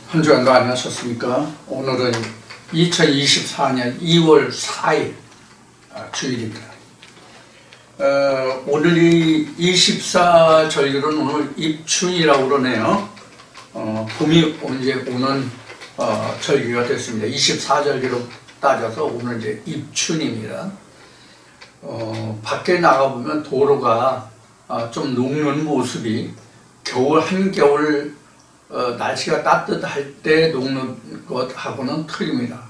한 주간도 안녕하셨습니까? 오늘은 2024년 2월 4일 주일입니다. 오늘이 24절기로는 오늘 입춘이라고 그러네요. 봄이 이제 오는 절기가 됐습니다. 24절기로 따져서 오늘 이제 입춘입니다. 밖에 나가보면 도로가 좀 녹는 모습이 겨울 한겨울 날씨가 따뜻할 때 녹는 것하고는 틀립니다.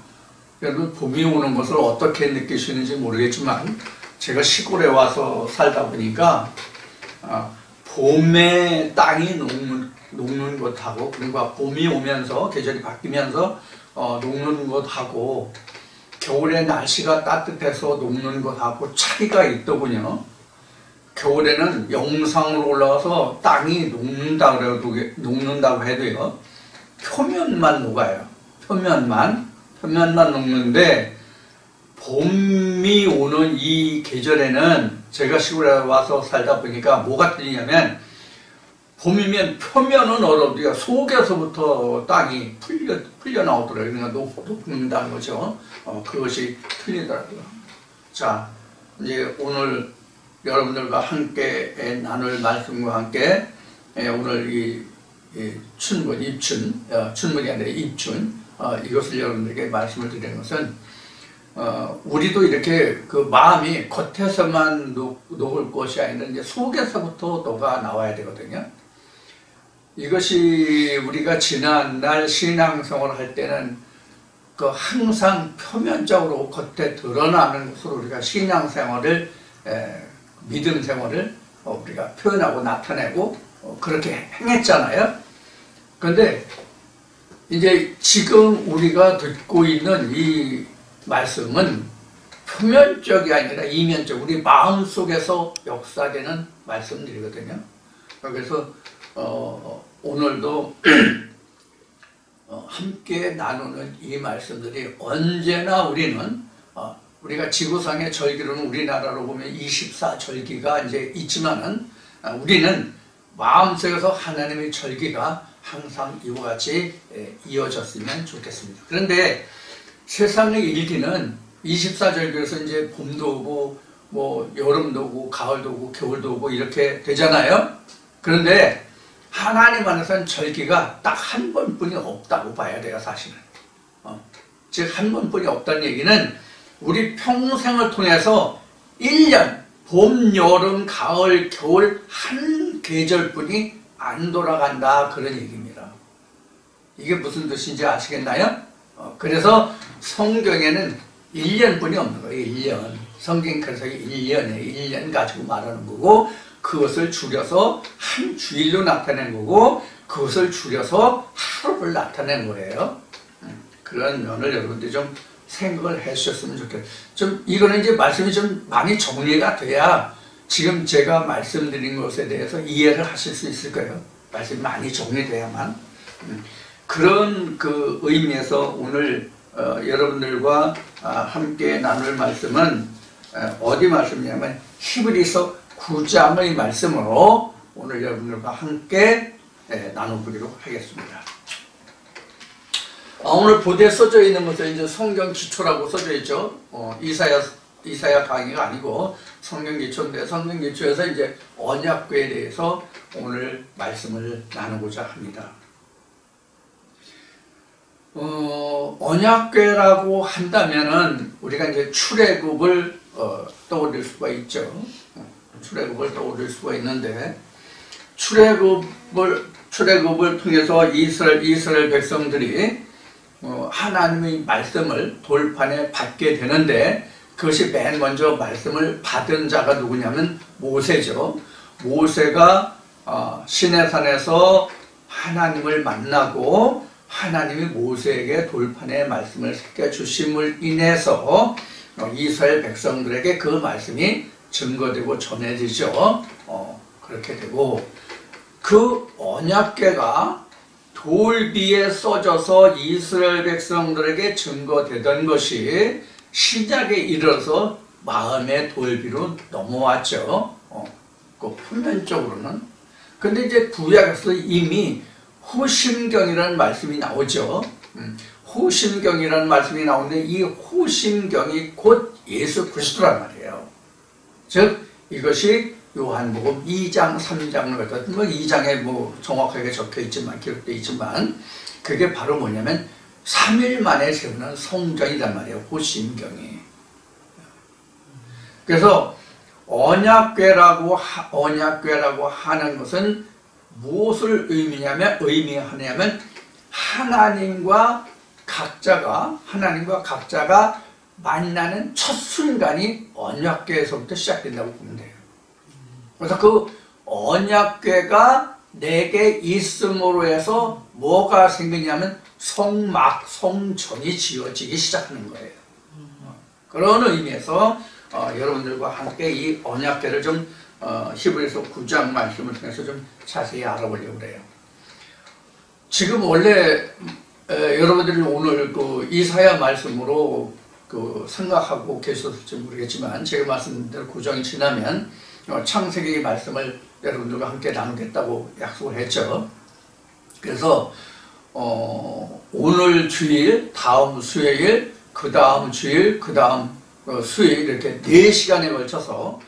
여러분 봄이 오는 것을 어떻게 느끼시는지 모르겠지만 제가 시골에 와서 살다 보니까 봄에 땅이 녹는 것하고 그리고 봄이 오면서 계절이 바뀌면서 녹는 것하고 겨울에 날씨가 따뜻해서 녹는 것하고 차이가 있더군요. 겨울에는 영상으로 올라가서 땅이 녹는다고 해도요, 표면만 녹아요. 표면만 녹는데, 봄이 오는 이 계절에는 제가 시골에 와서 살다 보니까 뭐가 틀리냐면, 봄이면 표면은 얼어도요, 속에서부터 땅이 풀려 나오더라고요. 그러니까 녹는다는 거죠. 그것이 틀리더라고요. 자, 이제 오늘 여러분들과 함께 나눌 말씀과 함께 오늘 이 춘문, 입춘, 춘문이 아니라 입춘, 이것을 여러분들에게 말씀을 드리는 것은 우리도 이렇게 그 마음이 겉에서만 녹을 것이 아니라 이제 속에서부터 녹아 나와야 되거든요. 이것이 우리가 지난날 신앙생활을 할 때는 그 항상 표면적으로 겉에 드러나는 것으로 우리가 신앙생활을 믿음 생활을 우리가 표현하고 나타내고 그렇게 행했잖아요. 그런데 이제 지금 우리가 듣고 있는 이 말씀은 표면적이 아니라 이면적, 우리 마음속에서 역사되는 말씀들이거든요. 그래서 오늘도 함께 나누는 이 말씀들이 언제나 우리가 지구상의 절기로는 우리나라로 보면 24절기가 이제 있지만은 우리는 마음속에서 하나님의 절기가 항상 이와 같이 이어졌으면 좋겠습니다. 그런데 세상의 일기는 24절기에서 이제 봄도 오고 뭐 여름도 오고 가을도 오고 겨울도 오고 이렇게 되잖아요. 그런데 하나님 안에서는 절기가 딱 한 번뿐이 없다고 봐야 돼요, 사실은. 즉 한 번뿐이 없다는 얘기는 우리 평생을 통해서 1년, 봄, 여름, 가을, 겨울 한 계절뿐이 안 돌아간다, 그런 얘기입니다. 이게 무슨 뜻인지 아시겠나요? 그래서 성경에는 1년뿐이 없는 거예요. 1년. 성경 그래서 1년 가지고 말하는 거고, 그것을 줄여서 한 주일로 나타낸 거고, 그것을 줄여서 하루를 나타낸 거예요. 그런 면을 여러분들이 좀 생각을 해주셨으면 좋겠어요. 이거는 이제 말씀이 좀 많이 정리가 돼야 지금 제가 말씀드린 것에 대해서 이해를 하실 수 있을 거예요. 말씀이 많이 정리돼야만. 그런 그 의미에서 오늘 여러분들과 함께 나눌 말씀은 어디 말씀이냐면 히브리서 9장의 말씀으로 오늘 여러분들과 함께 나눠보기로 하겠습니다. 오늘 보드에 써져 있는 것은 이제 성경 기초라고 써져 있죠. 이사야 강의가 아니고 성경 기초인데 성경 기초에서 이제 언약궤에 대해서 오늘 말씀을 나누고자 합니다. 언약궤라고 한다면은 우리가 이제 출애굽을 떠올릴 수가 있죠. 출애굽을 떠올릴 수가 있는데 출애굽을 통해서 이스라엘 백성들이 하나님의 말씀을 돌판에 받게 되는데 그것이 맨 먼저 말씀을 받은 자가 누구냐면 모세죠. 모세가 시내산에서 하나님을 만나고 하나님이 모세에게 돌판에 말씀을 새겨주심을 인해서 이스라엘 백성들에게 그 말씀이 증거되고 전해지죠. 그렇게 되고 그 언약궤가 돌비에 써져서 이스라엘 백성들에게 증거되던 것이 시작에 이르러서 마음의 돌비로 넘어왔죠. 그 표면적으로는. 근데 이제 구약에서 이미 호심경이라는 말씀이 나오죠. 호심경이라는 말씀이 나오는데 이 호심경이 곧 예수 그리스도란 말이에요. 즉 이것이 요한복음 2장, 3장을 갖다 뭐 2장에 뭐 정확하게 적혀 있지만 기록되어 있지만 그게 바로 뭐냐면 3일 만에 세우는 성전이란 말이에요. 호심경이. 그래서 언약궤라고 하는 것은 무엇을 의미하냐면 하나님과 각자가 만나는 첫 순간이 언약궤에서부터 시작된다고 보면 돼요. 그래서 그 언약궤가 내게 있음으로 해서 뭐가 생기냐면 성전이 지어지기 시작하는 거예요. 그런 의미에서 여러분들과 함께 이 언약궤를 좀 히브리서 9장 말씀을 통해서 좀 자세히 알아보려고 그래요. 지금 원래 여러분들이 오늘 그 이사야 말씀으로 그 생각하고 계셨을지 모르겠지만 제가 말씀드린 대로 9장이 지나면 창세기 말씀을 여러분들과 함께 나누겠다고 약속을 했죠. 그래서 오늘 주일, 다음 수요일, 그 다음 주일, 그 다음 수요일 이렇게 4시간에 걸쳐서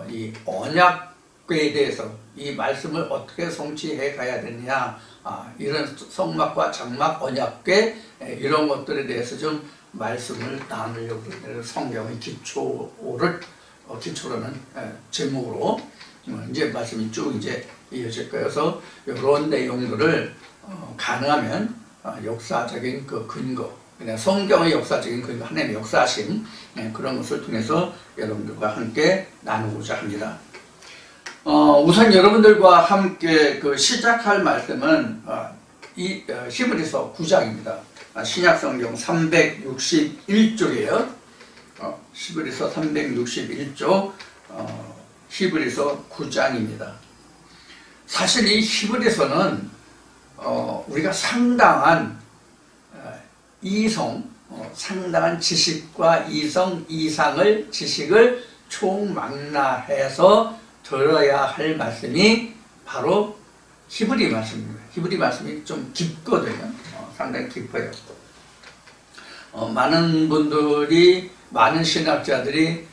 이 언약궤에 대해서 이 말씀을 어떻게 성취해 가야 되느냐, 이런 성막과 장막, 언약궤 이런 것들에 대해서 좀 말씀을 나누려고 해요. 성경의 기초로는 제목으로 이제 말씀이 쭉 이제 이어질 거여서 이런 내용들을 가능하면 역사적인 그 근거, 그냥 성경의 역사적인 근거, 하나님의 역사심 그런 것을 통해서 여러분들과 함께 나누고자 합니다. 우선 여러분들과 함께 그 시작할 말씀은 이 히브리서 9장입니다. 신약성경 361쪽이에요. 히브리서 361쪽 히브리서 9장입니다. 사실 이 히브리서는 우리가 상당한 상당한 지식과 지식을 총망라해서 들어야 할 말씀이 바로 히브리 말씀입니다. 히브리 말씀이 좀 깊거든요. 상당히 깊어요. 많은 신학자들이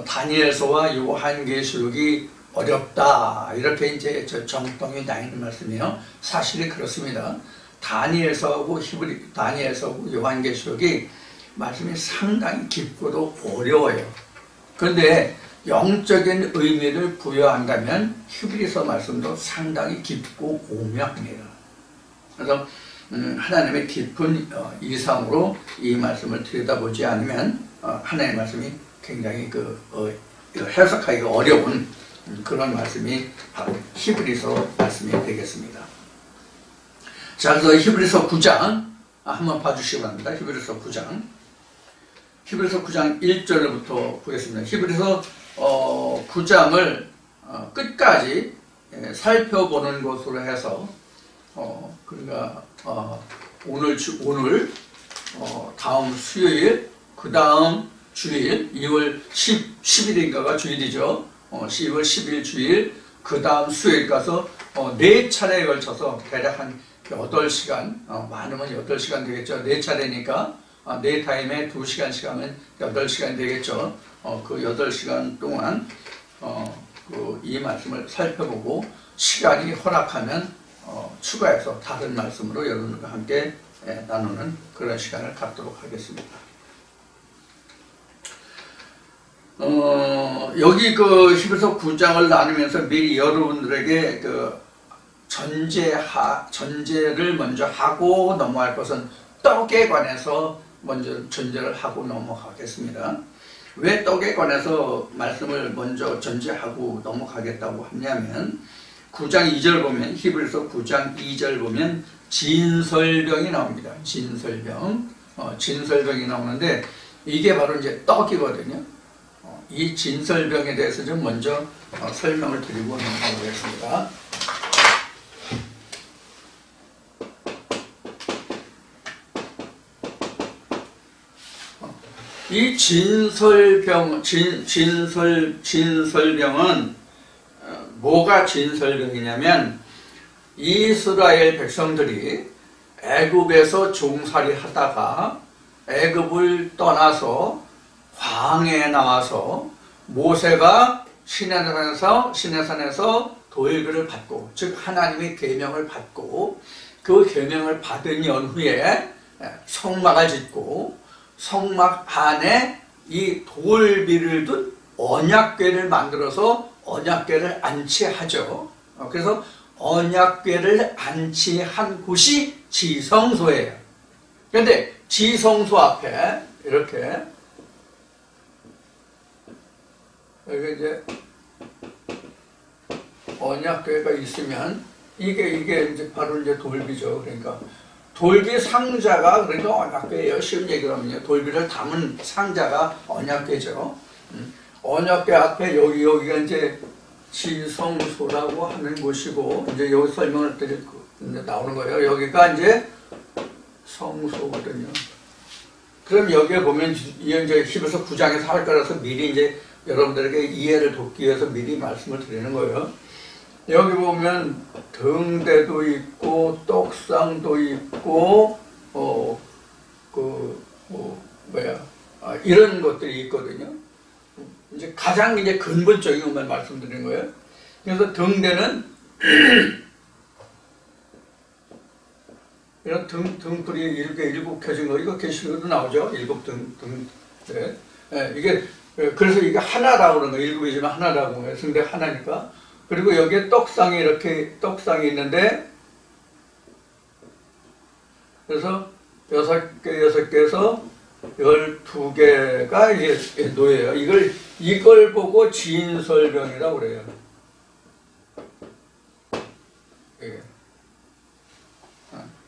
다니엘서와 요한계시록이 어렵다 이렇게 이제 정통이 나 있는 말씀이에요. 사실이 그렇습니다. 다니엘서하고 요한계시록이 말씀이 상당히 깊고도 어려워요. 그런데 영적인 의미를 부여한다면 히브리서 말씀도 상당히 깊고 오묘합니다. 그래서 하나님의 깊은 이상으로 이 말씀을 들여다보지 않으면 하나님의 말씀이 굉장히 해석하기가 어려운 그런 말씀이 바로 히브리서 말씀이 되겠습니다. 자, 그래서 히브리서 9장 한번 봐주시기 바랍니다. 히브리서 9장 1절부터 보겠습니다. 히브리서 9장을 끝까지 살펴보는 것으로 해서 그러니까 오늘 다음 수요일, 그 다음 주일 2월 10일인가가 주일이죠. 10월 10일 주일, 그 다음 수요일 가서 4차례에 걸쳐서 대략 한 8시간, 많으면 8시간 되겠죠. 4차례니까 4타임에 2시간씩 하면 8시간 되겠죠. 그 8시간 동안 이 말씀을 살펴보고 시간이 허락하면 추가해서 다른 말씀으로 여러분들과 함께 나누는 그런 시간을 갖도록 하겠습니다. 여기 그 히브리서 9장을 나누면서 미리 여러분들에게 그 전제를 먼저 하고 넘어갈 것은 떡에 관해서 먼저 전제를 하고 넘어가겠습니다. 왜 떡에 관해서 말씀을 먼저 전제하고 넘어가겠다고 하냐면 9장 2절 보면 히브리서 9장 2절 보면 진설병이 나옵니다. 진설병이 나오는데 이게 바로 이제 떡이거든요. 이 진설병에 대해서 좀 먼저 설명을 드리고 넘어가겠습니다. 이 진설병은 뭐가 진설병이냐면 이스라엘 백성들이 애굽에서 종살이 하다가 애굽을 떠나서 광야에 나와서 모세가 시내산에서 도일교를 받고, 즉 하나님의 계명을 받고, 그 계명을 받은 연후에 성막을 짓고 성막 안에 이 돌비를 둔 언약궤를 만들어서 언약궤를 안치하죠. 그래서 언약궤를 안치한 곳이 지성소예요. 그런데 지성소 앞에 이렇게 여기 이제 언약궤가 있으면 이게 이제 바로 이제 돌비죠. 그러니까 돌비 상자가 그러니까 언약궤예요. 쉬운 얘기로 하면요. 돌비를 담은 상자가 언약궤죠. 언약궤 앞에 여기가 이제 지성소라고 하는 곳이고, 이제 여기 설명을 드릴 이제 나오는 거예요. 여기가 이제 성소거든요. 그럼 여기에 보면 이제 히브리서 9장에서 할 거라서 미리 이제 여러분들에게 이해를 돕기 위해서 미리 말씀을 드리는 거예요. 여기 보면 등대도 있고 떡상도 있고 이런 것들이 있거든요. 이제 가장 이제 근본적인 것만 말씀드리는 거예요. 그래서 등대는 이런 등불이 일곱 켜진 거, 이거 계시록에도 나오죠. 일곱 등. 네. 네, 이게 그래서 이게 하나라고 그러는 거예요. 일곱이지만 하나라고 해요. 근데 하나니까. 그리고 여기에 떡상이 이렇게 떡상이 있는데, 그래서 6개에서 12개가 이제 놓여요. 이걸 보고 진설병이라고 그래요.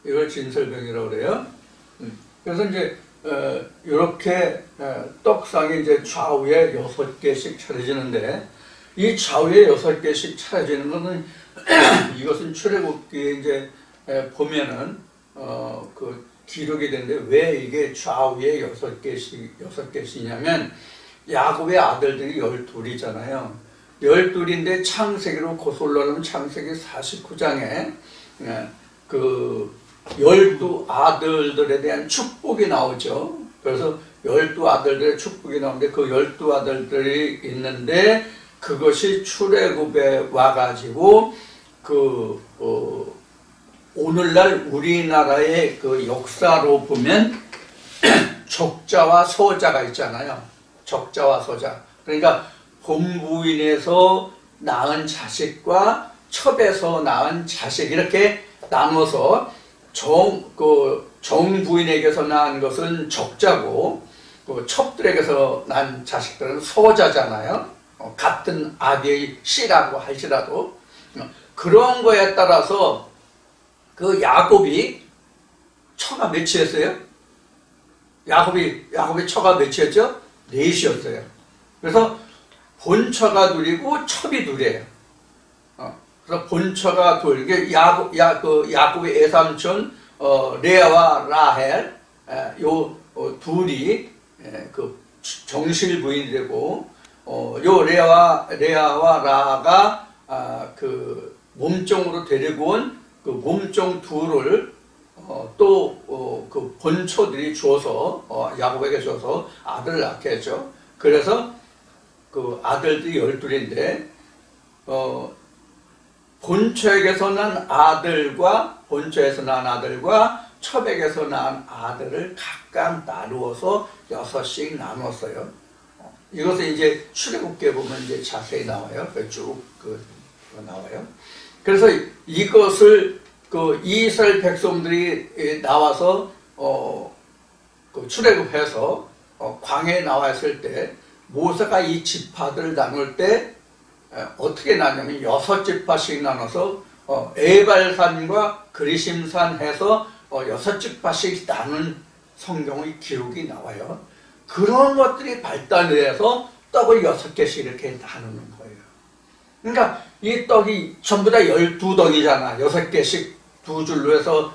이걸 진설병이라고 그래요. 그래서 이제 이렇게 떡상이 이제 좌우에 6개씩 차려지는데, 이 좌우에 6개씩 차려지는 것은 이것은 출애굽기에 이제 보면은 그 기록이 되는데, 왜 이게 좌우에 6개씩이냐면 야곱의 아들들이 12이잖아요. 12인데 창세기로 고솔로는 창세기 49장에 그 12아들들에 대한 축복이 나오죠. 그래서 12아들들의 축복이 나오는데, 그 12아들들이 있는데 그것이 출애굽에 와가지고 오늘날 우리나라의 그 역사로 보면 적자와 소자가 있잖아요. 적자와 소자. 그러니까 본부인에서 낳은 자식과 첩에서 낳은 자식, 이렇게 나눠서 정부인에게서 낳은 것은 적자고, 첩들에게서 낳은 자식들은 소자잖아요. 같은 아비의 씨라고 할지라도. 그런 거에 따라서 그 야곱이 처가 몇이었어요? 야곱이 처가 몇이었죠? 4이었어요. 그래서 본처가 둘이고 첩이 둘이에요. 그래서 본처가 둘. 이게 야곱의 애삼촌 레아와 라헬, 요 둘이 그 정실 부인이 되고, 요 레아와 라가 그 몸종으로 데리고 온 그 몸종 둘을 또 그 본처들이 주어서 야곱에게 줘서 아들을 낳게 했죠. 그래서 그 아들들이 12인데 본처에게서 난 아들과 첩에게서 낳은 아들을 각각 나누어서 6씩 나눴어요. 이것은 이제 출애굽기에 보면 이제 자세히 나와요. 쭉 나와요. 그래서 이것을 그 이스라엘 백성들이 나와서 그 출애굽해서 광야에 나와 있을 때, 모세가 이 지파들을 나눌 때 어떻게 나누냐면 6지파씩 나눠서 에발산과 그리심산 해서 6지파씩 나눈 성경의 기록이 나와요. 그런 것들이 발달해서 떡을 6개씩 이렇게 나누는 거예요. 그러니까 이 떡이 전부 다 12덩이잖아. 6개씩 두 줄로 해서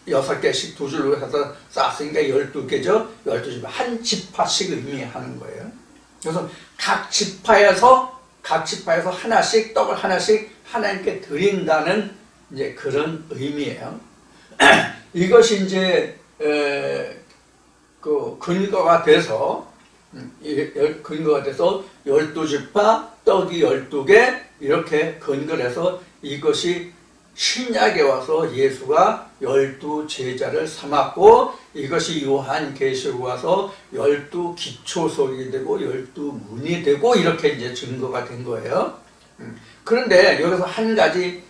6개씩 두 줄로 해서 쌌으니까 12개죠. 12지파. 한 지파씩 의미하는 거예요. 그래서 각 지파에서 하나씩 떡을 하나씩 하나님께 드린다는 이제 그런 의미예요. 이것이 이제 그 근거가 돼서 근거가 돼서 12지파 떡이 12개 이렇게 근거를 해서 이것이 신약에 와서 예수가 12제자를 삼았고 이것이 요한계시록 와서 12기초석이 되고 12문이 되고 이렇게 이제 증거가 된 거예요. 그런데 여기서 한 가지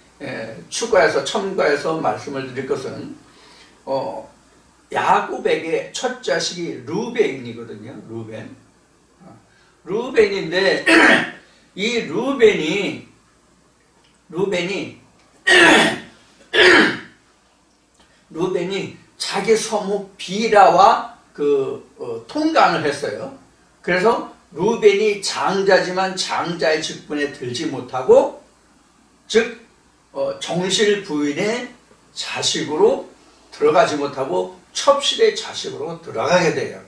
추가해서 첨가해서 말씀을 드릴 것은 야곱에게 첫 자식이 루벤이거든요. 루벤인데 이 루벤이 자기 소모 비라와 통간을 했어요. 그래서 루벤이 장자지만 장자의 직분에 들지 못하고 즉 정실 부인의 자식으로 들어가지 못하고 첩실의 자식으로 들어가게 돼요.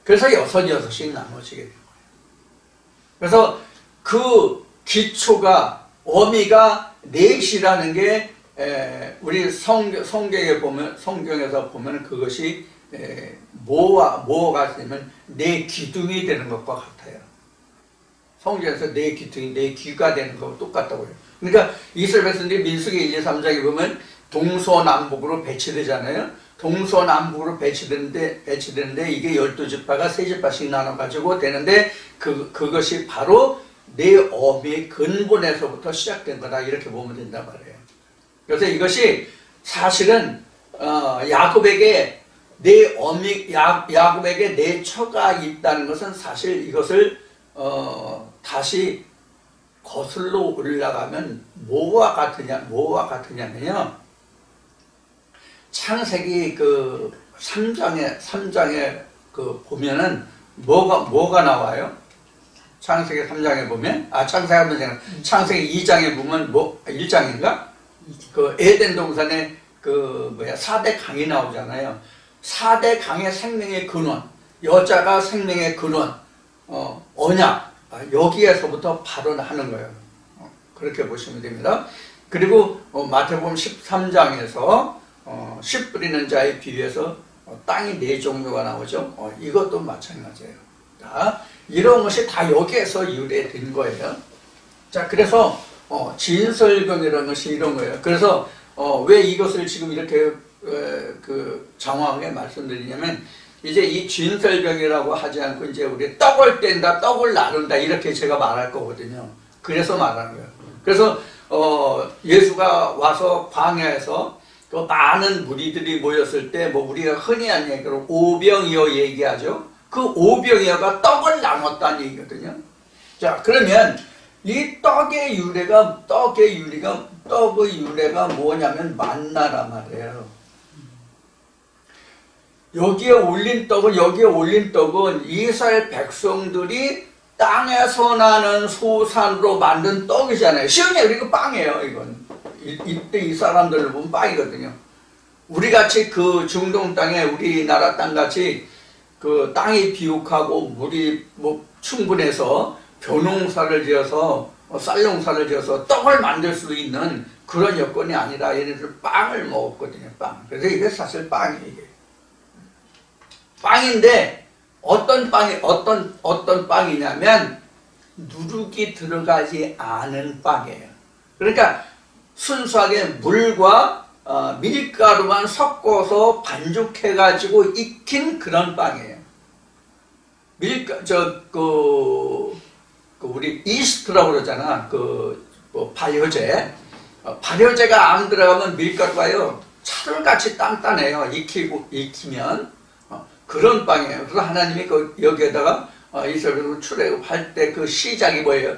그래서 6씩 나눠지게 돼요. 그래서 그 기초가 어미가 넷이라는 게 우리 성경에서 보면 그것이 뭐가 되면 내 기둥이 되는 것과 같아요. 성경에서 내 기둥이 내 귀가 되는 것과 똑같다고요. 그러니까 이스라엘 백성들이 민수기 1, 2, 3장에 보면 동서남북으로 배치되잖아요. 동서남북으로 배치되는데 이게 12지파가 3지파씩 나눠가지고 되는데 그것이 바로 내 어미의 근본에서부터 시작된 거다 이렇게 보면 된단 말이에요. 그래서 이것이 사실은 야곱에게 야곱에게 내 처가 있다는 것은 사실 이것을 다시 거슬러 올라가면 뭐와 같으냐면요. 창세기 3장에 보면은 뭐가 나와요? 창세기 3장에 보면 창세기 2장에 보면 1장인가? 에덴 동산에 4대 강이 나오잖아요. 4대 강의 생명의 근원, 여자가 생명의 근원, 언약, 여기에서부터 발언하는 거예요. 그렇게 보시면 됩니다. 그리고 마태복음 13장에서 씨 뿌리는 자에 비유해서 땅이 4종류가 나오죠. 이것도 마찬가지예요. 자, 이런 것이 다 여기에서 유래된 거예요. 자, 그래서 진설경이라는 것이 이런 거예요. 그래서 왜 이것을 지금 이렇게 장황하게 말씀드리냐면 이제 이 진설경이라고 하지 않고 이제 우리 떡을 뗀다, 떡을 나눈다 이렇게 제가 말할 거거든요. 그래서 말하는 거예요. 그래서 예수가 와서 광야에서 많은 무리들이 모였을 때 우리가 흔히 한 얘기로 오병이어 얘기하죠. 그 오병이어가 떡을 나눴다는 얘기거든요. 자, 그러면 이 떡의 유래가 뭐냐면 만나란 말이에요. 여기에 올린 떡은 이스라엘 백성들이 땅에서 나는 소산으로 만든 떡이잖아요. 시험이 이거 빵이에요. 이건 이때 이 사람들을 보면 빵이거든요. 우리같이 중동 땅에 우리나라 땅같이 땅이 비옥하고 물이 충분해서 벼농사를 지어서 쌀농사를 지어서 떡을 만들 수 있는 그런 여건이 아니라 얘네들 빵을 먹었거든요. 빵. 그래서 이게 사실 빵이에요. 이게. 빵인데 어떤 빵이냐면 누룩이 들어가지 않은 빵이에요. 그러니까 순수하게 물과 밀가루만 섞어서 반죽해가지고 익힌 그런 빵이에요. 우리 이스트라고 그러잖아. 발효제. 발효제가 안 들어가면 밀가루가요, 차돌같이 단단해요. 익히면. 그런 빵이에요. 그래서 하나님이 여기에다가 이스라엘을 출애굽할 때 시작이 뭐예요?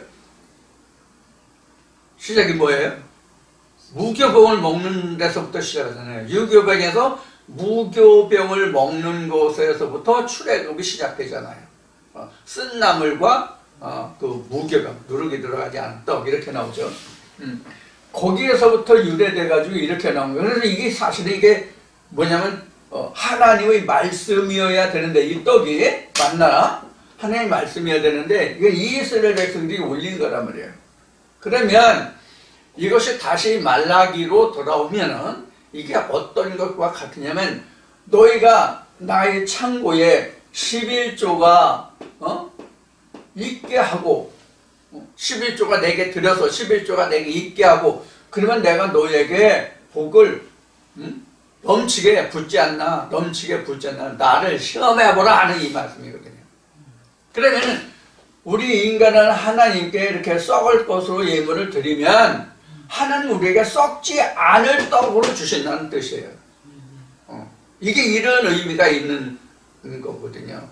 무교병을 먹는 데서부터 시작하잖아요. 유교병에서 무교병을 먹는 곳에서부터 출애굽이 시작되잖아요. 쓴 나물과 무교병, 누룩이 들어가지 않은 떡 이렇게 나오죠. 거기에서부터 유래돼가지고 이렇게 나온 거예요. 그래서 이게 사실은 이게 뭐냐면 하나님의 말씀이어야 되는데 이 떡이 만나 하나님의 말씀이어야 되는데 이게 이스라엘 백성들이 올린 거란 말이에요. 그러면 이것이 다시 말라기로 돌아오면은 이게 어떤 것과 같으냐면 너희가 나의 창고에 11조가 있게 하고 11조가 내게 들여서 11조가 내게 있게 하고 그러면 내가 너희에게 복을 넘치게 붓지 않나 넘치게 붓지 않나 나를 시험해보라 하는 이 말씀이거든요. 그러면 우리 인간은 하나님께 이렇게 썩을 것으로 예물을 드리면 하나님 우리에게 썩지 않을 떡으로 주신다는 뜻이에요. 이게 이런 의미가 있는 거거든요.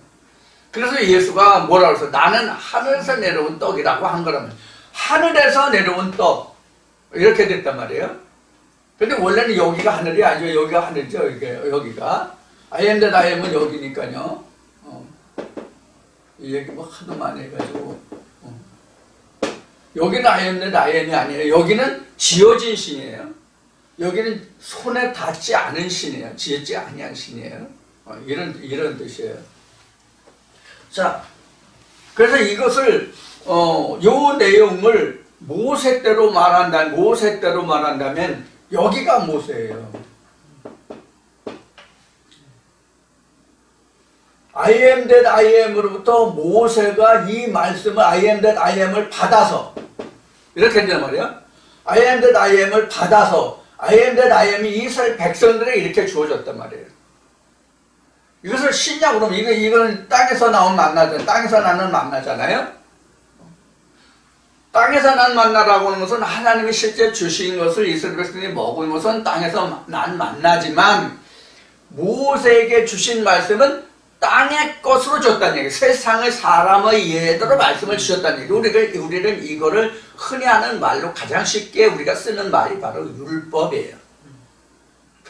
그래서 예수가 뭐라고 해서 나는 하늘에서 내려온 떡이라고 한 거라면 하늘에서 내려온 떡 이렇게 됐단 말이에요. 근데 원래는 여기가 하늘이 아니죠. 여기가 하늘이죠. 여기가 I am that I am은 여기니까요. 이 얘기 뭐 하도 많이 해가지고 여기는 I am that I am이 아니에요. 여기는 지어진 신이에요. 여기는 손에 닿지 않은 신이에요. 지었지 아니한 신이에요. 이런 뜻이에요. 자, 그래서 이것을 요 내용을 모세대로 말한다면 여기가 모세예요. I am that I am으로부터 모세가 이 말씀을 I am that I am을 받아서 이렇게 된단 말이에요. I am that I am을 받아서 I am that I am이 이스라엘 백성들에게 이렇게 주어졌단 말이에요. 이것을 신약으로 이건 땅에서 나온 만나잖아요. 땅에서 나는 만나잖아요. 땅에서 난 만나라고 하는 것은 하나님이 실제 주신 것을 이스라엘 백성이 먹은 것은 땅에서 난 만나지만 모세에게 주신 말씀은 땅의 것으로 줬다는 얘기. 세상의 사람의 예대로 말씀을 주셨다는 얘기. 우리는 이거를 흔히 하는 말로 가장 쉽게 우리가 쓰는 말이 바로 율법이에요.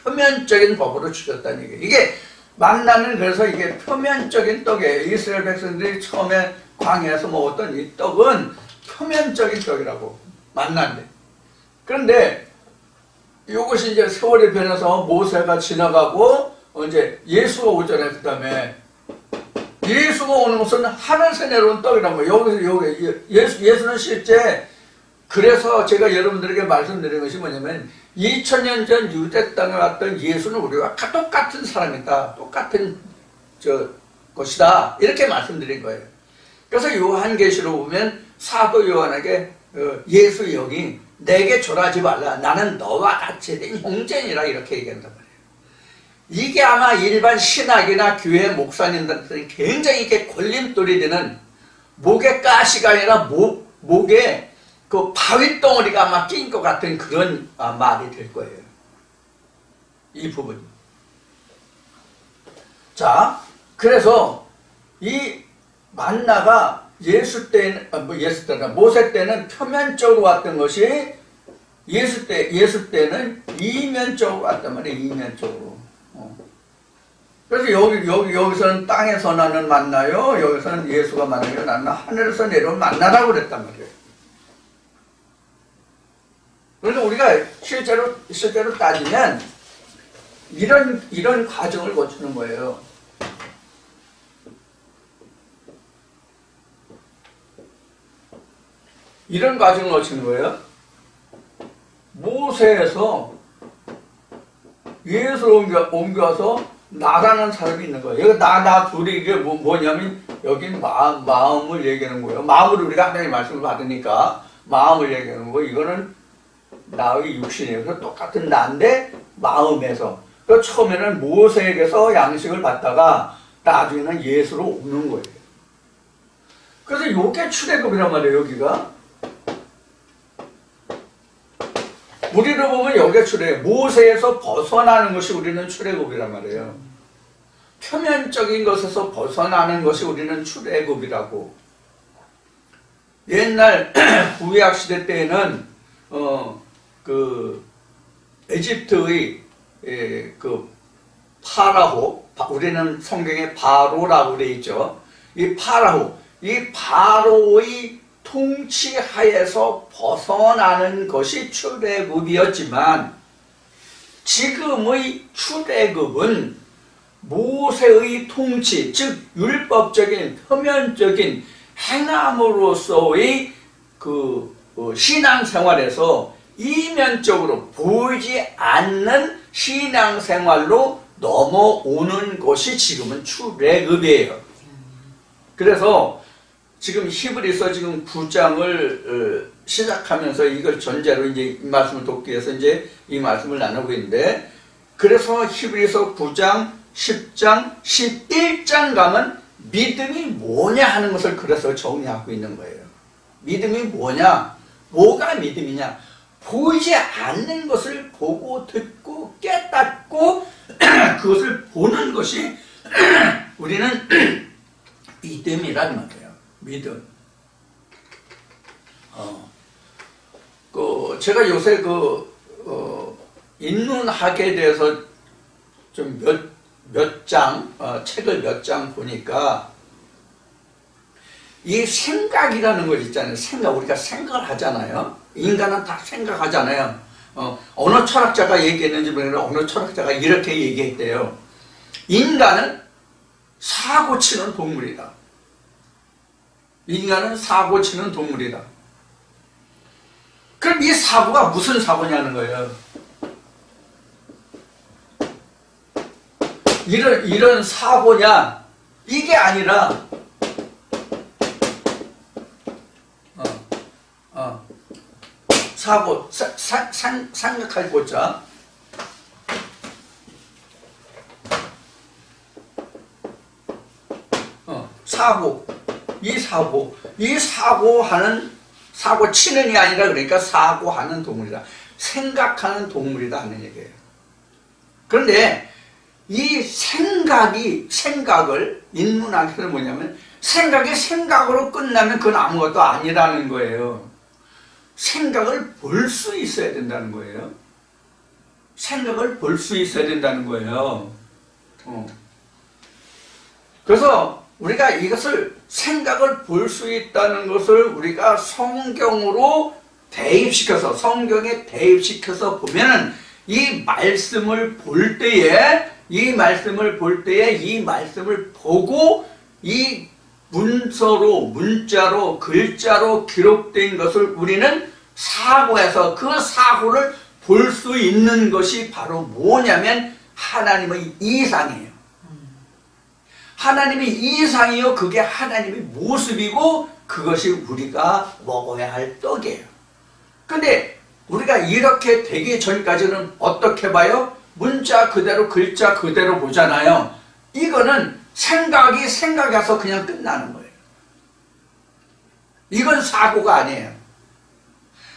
표면적인 법으로 주셨다는 얘기. 이게 만나는 그래서 이게 표면적인 떡이에요. 이스라엘 백성들이 처음에 광야에서 먹었던 이 떡은 표면적인 떡이라고 만난데. 그런데 이것이 이제 세월이 변해서 모세가 지나가고 이제 예수가 오잖아요. 그 다음에 예수가 오는 것은 하늘에서 내려온 떡이란 거예요. 여기 예수는 실제 그래서 제가 여러분들에게 말씀드린 것이 뭐냐면 2000년 전 유대 땅에 왔던 예수는 우리와 똑같은 사람이다. 똑같은 것이다. 이렇게 말씀드린 거예요. 그래서 요한계시로 보면 사도 요한에게 예수 영이 내게 절하지 말라. 나는 너와 같이 된 형제니라 이렇게 얘기한단 말이에요. 이게 아마 일반 신학이나 교회 목사님들한테 굉장히 이렇게 걸림돌이 되는 목에 가시가 아니라 목에 그 바위덩어리가 아마 낀 것 같은 그런 말이 될 거예요. 이 부분이. 자, 그래서 이 만나가 모세 때는 표면적으로 왔던 것이 예수 때는 이면적으로 왔단 말이에요. 이면적으로. 그래서 여기서는 땅에서 나는 만나요. 여기서는 예수가 만나요. 나는 하늘에서 내려온 만나라고 그랬단 말이에요. 그래서 우리가 실제로 따지면 이런 과정을 거치는 거예요. 이런 과정을 거치는 거예요. 모세에서 예수로 옮겨서 나라는 사람이 있는 거예요. 여기 나 둘이 이게 뭐냐면 여긴 마음을 얘기하는 거예요. 마음을 우리가 하나님의 말씀을 받으니까 마음을 얘기하는 거고 이거는 나의 육신이에요. 그래서 똑같은 나인데 마음에서. 그 처음에는 모세에게서 양식을 받다가 나중에는 예수로 오는 거예요. 그래서 이게 출애굽이란 말이에요. 여기가. 우리로 보면 여기가 출애굽. 모세에서 벗어나는 것이 우리는 출애굽이란 말이에요. 표면적인 것에서 벗어나는 것이 우리는 출애굽이라고. 옛날 구약 시대 때에는 그 에집트의 그 파라오, 우리는 성경에 바로라고 되어 있죠. 이 바로의 통치하에서 벗어나는 것이 출애굽이었지만 지금의 출애굽은 모세의 통치, 즉 율법적인 표면적인 행함으로서의 그 신앙생활에서 이면적으로 보이지 않는 신앙생활로 넘어오는 것이 지금은 출애굽이에요. 그래서 지금 히브리서 지금 9장을 시작하면서 이걸 전제로 이제 이 말씀을 돕기 위해서 이제 이 말씀을 나누고 있는데, 그래서 히브리서 9장, 10장, 11장 가면 믿음이 뭐냐 하는 것을 그래서 정의하고 있는 거예요. 믿음이 뭐냐? 뭐가 믿음이냐? 보이지 않는 것을 보고 듣고 깨닫고 그것을 보는 것이 우리는 믿음이란 말이에요. 믿음. 제가 요새 인문학에 대해서 좀 책을 몇 장 보니까 이 생각이라는 것 있잖아요. 우리가 생각을 하잖아요. 인간은 다 생각하잖아요. 어느 철학자가 얘기했는지 모르겠는데 어느 철학자가 이렇게 얘기했대요. 인간은 사고 치는 동물이다. 인간은 사고 치는 동물이다. 그럼 이 사고가 무슨 사고냐는 거예요. 이런 사고냐? 이게 아니라 사고, 생각해 보자. 사고 치는이 아니라 그러니까 사고하는 동물이다. 생각하는 동물이다 하는 얘기예요. 그런데 이 생각을 인문학에서는 뭐냐면 생각이 생각으로 끝나면 그건 아무것도 아니라는 거예요. 생각을 볼 수 있어야 된다는 거예요. 생각을 볼 수 있어야 된다는 거예요. 그래서 우리가 이것을 생각을 볼 수 있다는 것을 우리가 성경에 대입시켜서 보면은 이 말씀을 볼 때에 이 말씀을 보고 이 문자로 글자로 기록된 것을 우리는 사고해서 그 사고를 볼 수 있는 것이 바로 뭐냐면 하나님의 이상이에요. 하나님의 이상이요, 그게 하나님의 모습이고 그것이 우리가 먹어야 할 떡이에요. 근데 우리가 이렇게 되기 전까지는 어떻게 봐요? 문자 그대로 글자 그대로 보잖아요. 이거는 생각해서 그냥 끝나는 거예요. 이건 사고가 아니에요.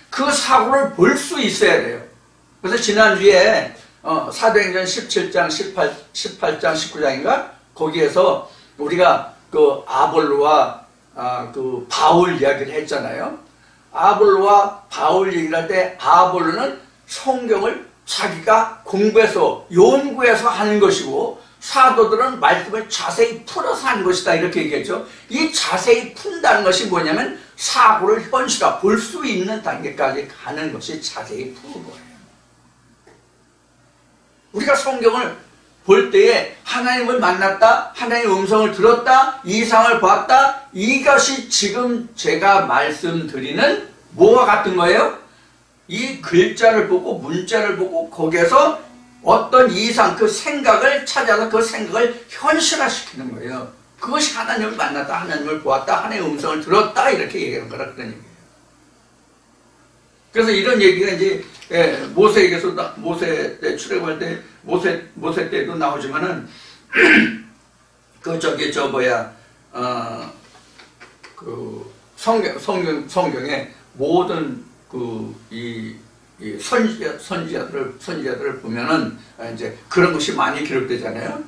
그 사고를 볼 수 있어야 돼요. 그래서 지난주에 사도행전 17장, 18장, 19장인가? 거기에서 우리가 그 아볼로와 그 바울 이야기를 했잖아요. 아볼로와 바울 얘기를 할 때 아볼로는 성경을 자기가 공부해서 연구해서 하는 것이고 사도들은 말씀을 자세히 풀어서 하는 것이다 이렇게 얘기했죠. 이 자세히 푼다는 것이 뭐냐면 사고를 현실화 볼 수 있는 단계까지 가는 것이 자세히 푸는 거예요. 우리가 성경을 볼 때에 하나님을 만났다, 하나님의 음성을 들었다, 이상을 봤다, 이것이 지금 제가 말씀드리는 뭐와 같은 거예요? 이 글자를 보고 문자를 보고 거기에서 어떤 이상, 그 생각을 찾아서 그 생각을 현실화시키는 거예요. 그것이 하나님을 만났다, 하나님을 보았다, 하나님의 음성을 들었다 이렇게 얘기하는 거라 그런 얘기예요. 그래서 이런 얘기가 이제 모세에게서 모세 때 출애굽할 때 모세 때도 나오지만은 성경에 모든 이 선지자들을 보면은 이제 그런 것이 많이 기록되잖아요.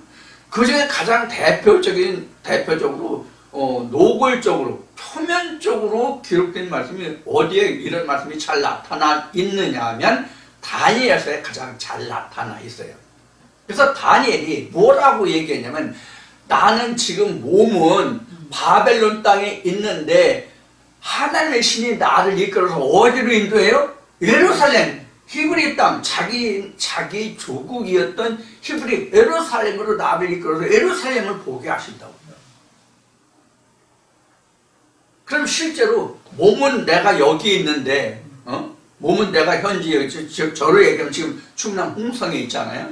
그 중에 가장 대표적으로 노골적으로 표면적으로 기록된 말씀이 어디에 이런 말씀이 잘 나타나 있느냐 하면 다니엘서에 가장 잘 나타나 있어요. 그래서 다니엘이 뭐라고 얘기했냐면 나는 지금 몸은 바벨론 땅에 있는데 하나님의 신이 나를 이끌어서 어디로 인도해요? 예루살렘, 히브리 땅, 자기 조국이었던 히브리 예루살렘으로 나를 이끌어서 예루살렘을 보게 하신다고요. 그럼 실제로 몸은 내가 여기 있는데 몸은 내가 현재 저로 얘기하면 지금 충남 홍성에 있잖아요.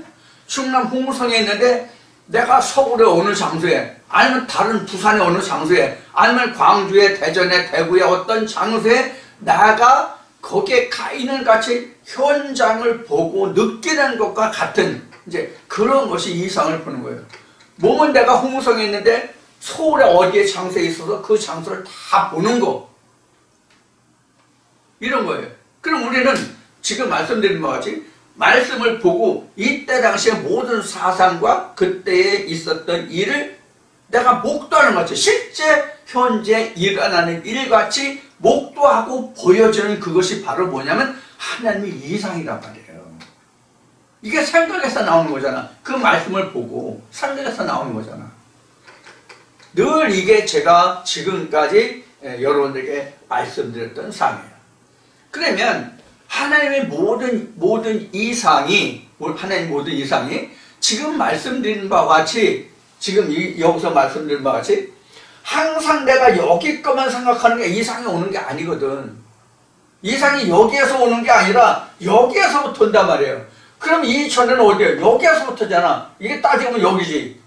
충남 홍성에 있는데 내가 서울의 어느 장소에 아니면 다른 부산의 어느 장소에 아니면 광주에 대전에 대구에 어떤 장소에 나가 거기에 가 있는 같이 현장을 보고 느끼는 것과 같은 이제 그런 것이 이상을 보는 거예요. 몸은 내가 홍성에 있는데 서울에 어디에 장소에 있어서 그 장소를 다 보는 거 이런 거예요. 그럼 우리는 지금 말씀드린 바와 같이 말씀을 보고 이때 당시에 모든 사상과 그때에 있었던 일을 내가 목도하는 거죠. 실제 현재 일어나는 일같이 목도하고 보여주는 그것이 바로 뭐냐면 하나님의 이상이란 말이에요. 이게 생각에서 나오는 거잖아. 그 말씀을 보고 생각에서 나오는 거잖아. 늘 이게 제가 지금까지 여러분들에게 말씀드렸던 사항이에요. 그러면 하나님의 모든 이상이 지금 말씀드린 바와 같이 지금 여기서 말씀드린 바와 같이 항상 내가 여기 것만 생각하는 게 이상이 오는 게 아니거든. 이상이 여기에서 오는 게 아니라 여기에서부터 온단 말이에요. 그럼 이 전에는 어디예요? 여기에서부터잖아. 이게 따지면 여기지.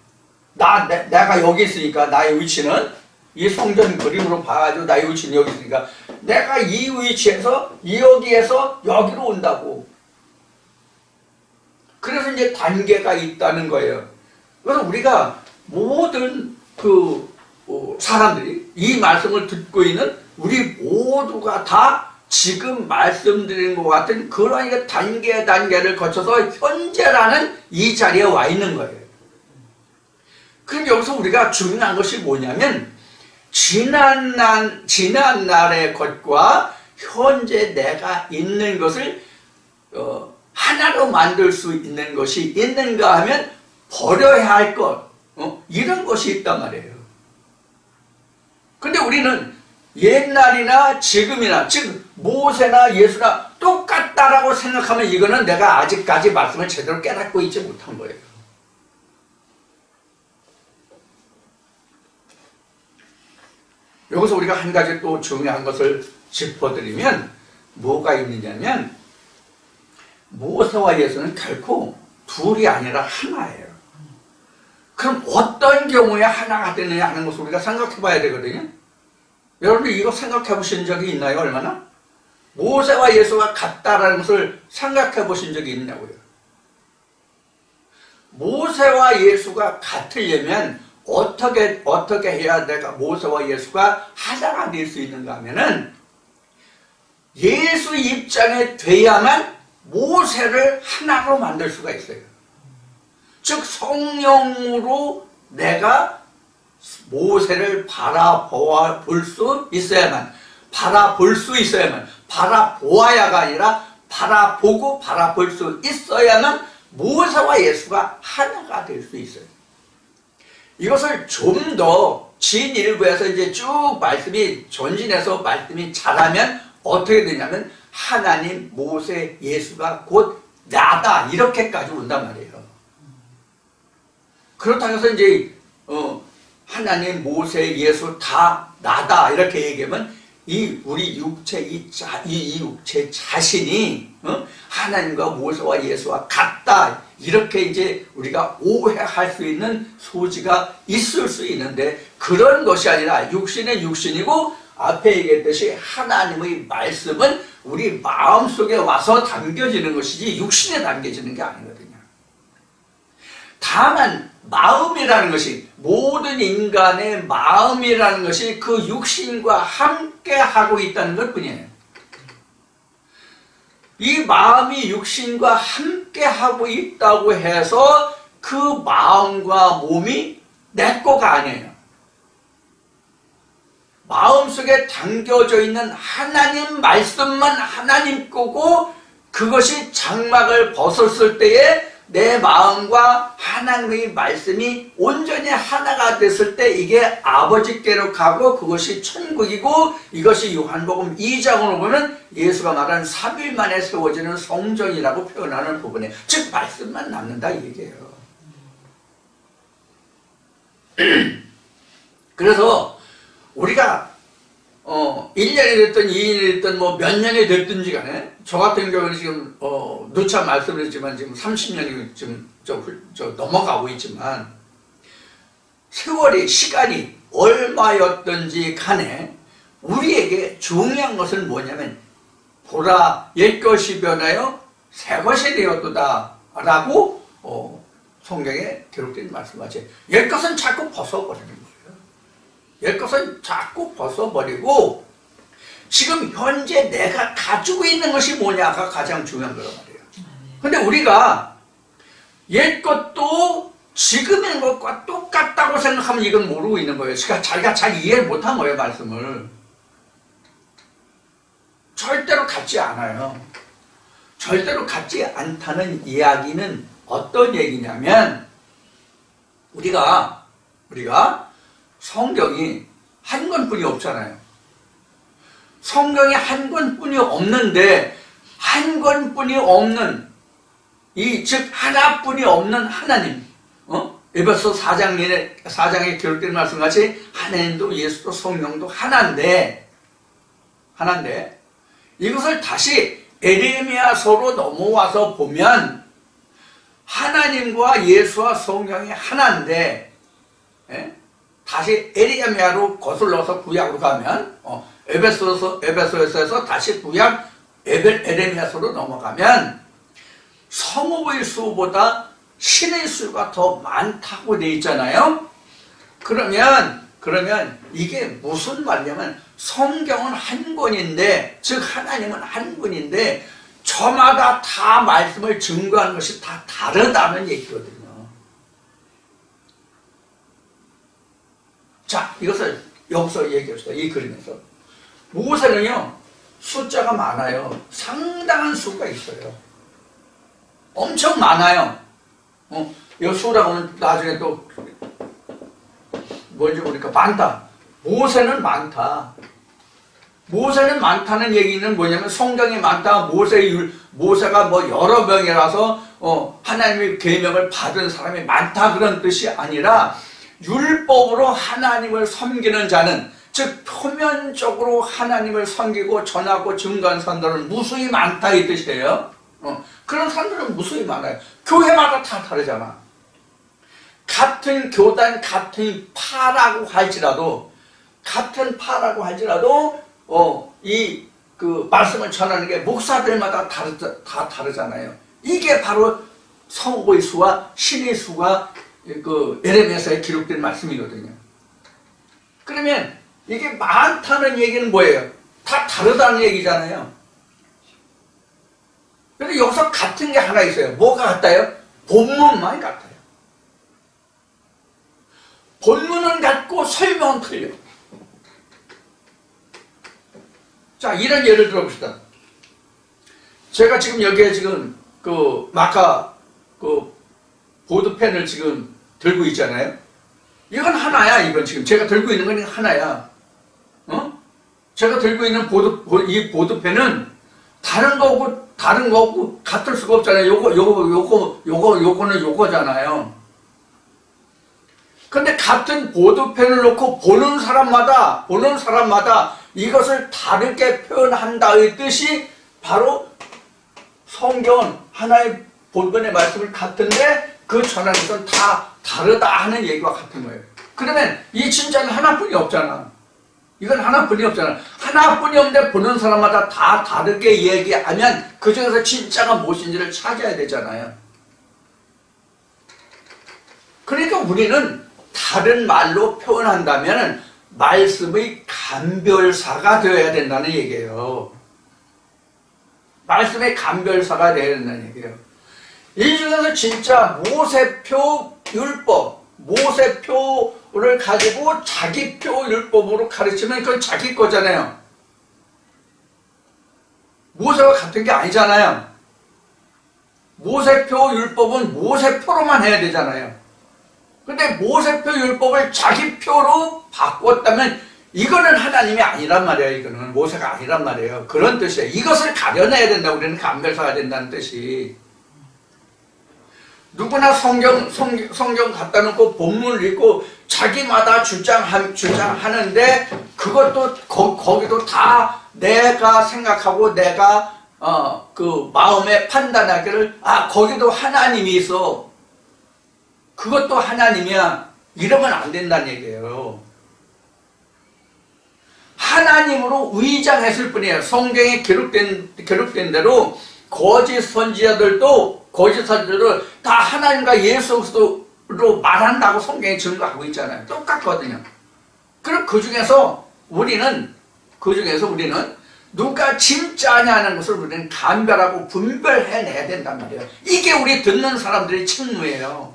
내가 여기 있으니까 나의 위치는 이 성전 그림으로 봐가지고 나의 위치는 여기 있으니까 내가 이 위치에서 여기에서 여기로 온다고. 그래서 이제 단계가 있다는 거예요. 그래서 우리가 모든 사람들이 이 말씀을 듣고 있는 우리 모두가 다 지금 말씀드린 것 같은 그런 단계를 거쳐서 현재라는 이 자리에 와 있는 거예요. 그럼 여기서 우리가 중요한 것이 뭐냐면 지난 날의 것과 현재 내가 있는 것을 하나로 만들 수 있는 것이 있는가 하면 버려야 할 것 이런 것이 있단 말이에요. 근데 우리는 옛날이나 지금이나 즉 모세나 예수나 똑같다라고 생각하면 이거는 내가 아직까지 말씀을 제대로 깨닫고 있지 못한 거예요. 여기서 우리가 한 가지 또 중요한 것을 짚어드리면 뭐가 있느냐면 모세와 예수는 결코 둘이 아니라 하나예요. 그럼 어떤 경우에 하나가 되느냐 하는 것을 우리가 생각해 봐야 되거든요. 여러분들 이거 생각해 보신 적이 있나요? 얼마나? 모세와 예수가 같다라는 것을 생각해 보신 적이 있냐고요. 모세와 예수가 같으려면 어떻게 해야 내가 모세와 예수가 하나가 될 수 있는가 하면은 예수 입장에 돼야만 모세를 하나로 만들 수가 있어요. 즉 성령으로 내가 모세를 바라볼 수 있어야만 바라보아야가 아니라 바라보고 바라볼 수 있어야만 모세와 예수가 하나가 될 수 있어요. 이것을 좀 더 진일부에서 이제 쭉 말씀이 전진해서 말씀이 자라면 어떻게 되냐면 하나님, 모세, 예수가 곧 나다 이렇게까지 온단 말이에요. 그렇다고 해서 이제 하나님, 모세, 예수 다 나다 이렇게 얘기하면 우리 육체 이 육체 자신이 하나님과 모세와 예수와 같다 이렇게 이제 우리가 오해할 수 있는 소지가 있을 수 있는데 그런 것이 아니라 육신은 육신이고 앞에 얘기했듯이 하나님의 말씀은 우리 마음속에 와서 담겨지는 것이지 육신에 담겨지는 게 아니거든요. 다만 마음이라는 것이 모든 인간의 마음이라는 것이 그 육신과 함께 하고 있다는 것 뿐이에요. 이 마음이 육신과 함께 하고 있다고 해서 그 마음과 몸이 내 거가 아니에요. 마음속에 담겨져 있는 하나님 말씀만 하나님 거고 그것이 장막을 벗었을 때에 내 마음과 하나님의 말씀이 온전히 하나가 됐을 때 이게 아버지께로 가고 그것이 천국이고 이것이 요한복음 2장으로 보면 예수가 말한 3일 만에 세워지는 성전이라고 표현하는 부분에 즉 말씀만 남는다 이 얘기예요. 그래서 우리가 1년이 됐든 2년이 됐든 뭐 몇 년이 됐든지 간에 저 같은 경우는 지금 누차 말씀을 했지만 지금 30년이 지금 저 넘어가고 있지만 세월이 시간이 얼마였든지 간에 우리에게 중요한 것은 뭐냐면 보라 옛것이 변하여 새것이 되었도다 라고 성경에 기록된 말씀하지. 옛것은 자꾸 벗어버리는 거예요. 옛것은 자꾸 벗어버리고 지금 현재 내가 가지고 있는 것이 뭐냐가 가장 중요한 거란 말이에요. 근데 우리가 옛것도 지금의 것과 똑같다고 생각하면 이건 모르고 있는 거예요. 그러니까 자기가 잘 이해를 못한 거예요, 말씀을. 절대로 같지 않아요. 절대로 같지 않다는 이야기는 어떤 얘기냐면 우리가 성경이 한 권뿐이 없잖아요. 성경이 한 권뿐이 없는데 한 권뿐이 없는 즉 하나뿐이 없는 하나님, 에베소 4장에 기록된 말씀같이 하나님도 예수도 성령도 하나인데 이것을 다시 에레미야서로 넘어와서 보면 하나님과 예수와 성령이 하나인데, 다시 에레미야로 거슬러서 구약으로 가면 에베소에서 다시 구약 에레미야서로 넘어가면 성읍의 수보다 신의 수가 더 많다고 돼 있잖아요. 그러면 이게 무슨 말이냐면 성경은 한 권인데, 즉 하나님은 한 분인데 저마다 다 말씀을 증거하는 것이 다 다르다는 얘기거든요. 자, 이것을 여기서 얘기합시다. 이 그림에서 모세는요 숫자가 많아요. 상당한 수가 있어요. 엄청 많아요. 이 수라고 하면 나중에 또 뭔지 모르니까 많다. 모세는 많다. 모세는 많다는 얘기는 뭐냐면 성경이 많다. 모세가 뭐 여러 명이라서 하나님의 계명을 받은 사람이 많다 그런 뜻이 아니라 율법으로 하나님을 섬기는 자는, 즉 표면적으로 하나님을 섬기고 전하고 증거한 사람들은 무수히 많다 이 뜻이에요. 그런 사람들은 무수히 많아요. 교회마다 다 다르잖아. 같은 교단, 같은 파라고 할지라도 그 말씀을 전하는 게 목사들마다 다 다르잖아요. 이게 바로 성읍의 수와 신의 수가 그 에레미야서에 기록된 말씀이거든요. 그러면 이게 많다는 얘기는 뭐예요? 다 다르다는 얘기잖아요. 그런데 여기서 같은 게 하나 있어요. 뭐가 같아요? 본문만 같아요. 본문은 같고 설명은 틀려. 자, 이런 예를 들어봅시다. 제가 지금 여기에 지금 그 마카 그 보드펜을 지금 들고 있잖아요. 이건 하나야. 이건 지금 제가 들고 있는 건 하나야. 제가 들고 있는 이 보드펜은 다른 거하고 같을 수가 없잖아요. 요거는 요거잖아요. 근데 같은 보드펜을 놓고 보는 사람마다 이것을 다르게 표현한다의 뜻이 바로 성경은 하나의 본문의 말씀을 같은데 그 전하는 것은 다 다르다 하는 얘기와 같은 거예요. 그러면 이 진짜는 하나뿐이 없잖아. 이건 하나뿐이 없잖아. 하나뿐이 없는데 보는 사람마다 다 다르게 얘기하면 그 중에서 진짜가 무엇인지를 찾아야 되잖아요. 그러니까 우리는 다른 말로 표현한다면 말씀의 감별사가 되어야 된다는 얘기예요. 말씀의 감별사가 되어야 된다는 얘기예요. 이 중에서 진짜 모세표 율법, 모세표를 가지고 자기표 율법으로 가르치면 그건 자기 거잖아요. 모세와 같은 게 아니잖아요. 모세표 율법은 모세표로만 해야 되잖아요. 근데 모세표 율법을 자기 표로 바꿨다면 이거는 하나님이 아니란 말이에요. 이거는 모세가 아니란 말이에요. 그런 뜻이에요. 이것을 가려내야 된다. 우리는 감별사가 된다는 뜻이. 누구나 성경 갖다 놓고 본문을 읽고 자기마다 주장하는데 그것도 거기도 다 내가 생각하고 내가 그 마음에 판단하기를 거기도 하나님이 있어. 그것도 하나님이야. 이러면 안 된다는 얘기예요. 하나님으로 위장했을 뿐이에요. 성경에 기록된 대로 거짓 선지자들도 다 하나님과 예수 그리스도로 말한다고 성경에 증거하고 있잖아요. 똑같거든요. 그럼 그 중에서 우리는 누가 진짜냐는 것을 우리는 감별하고 분별해내야 된단 말이에요. 이게 우리 듣는 사람들의 책무예요.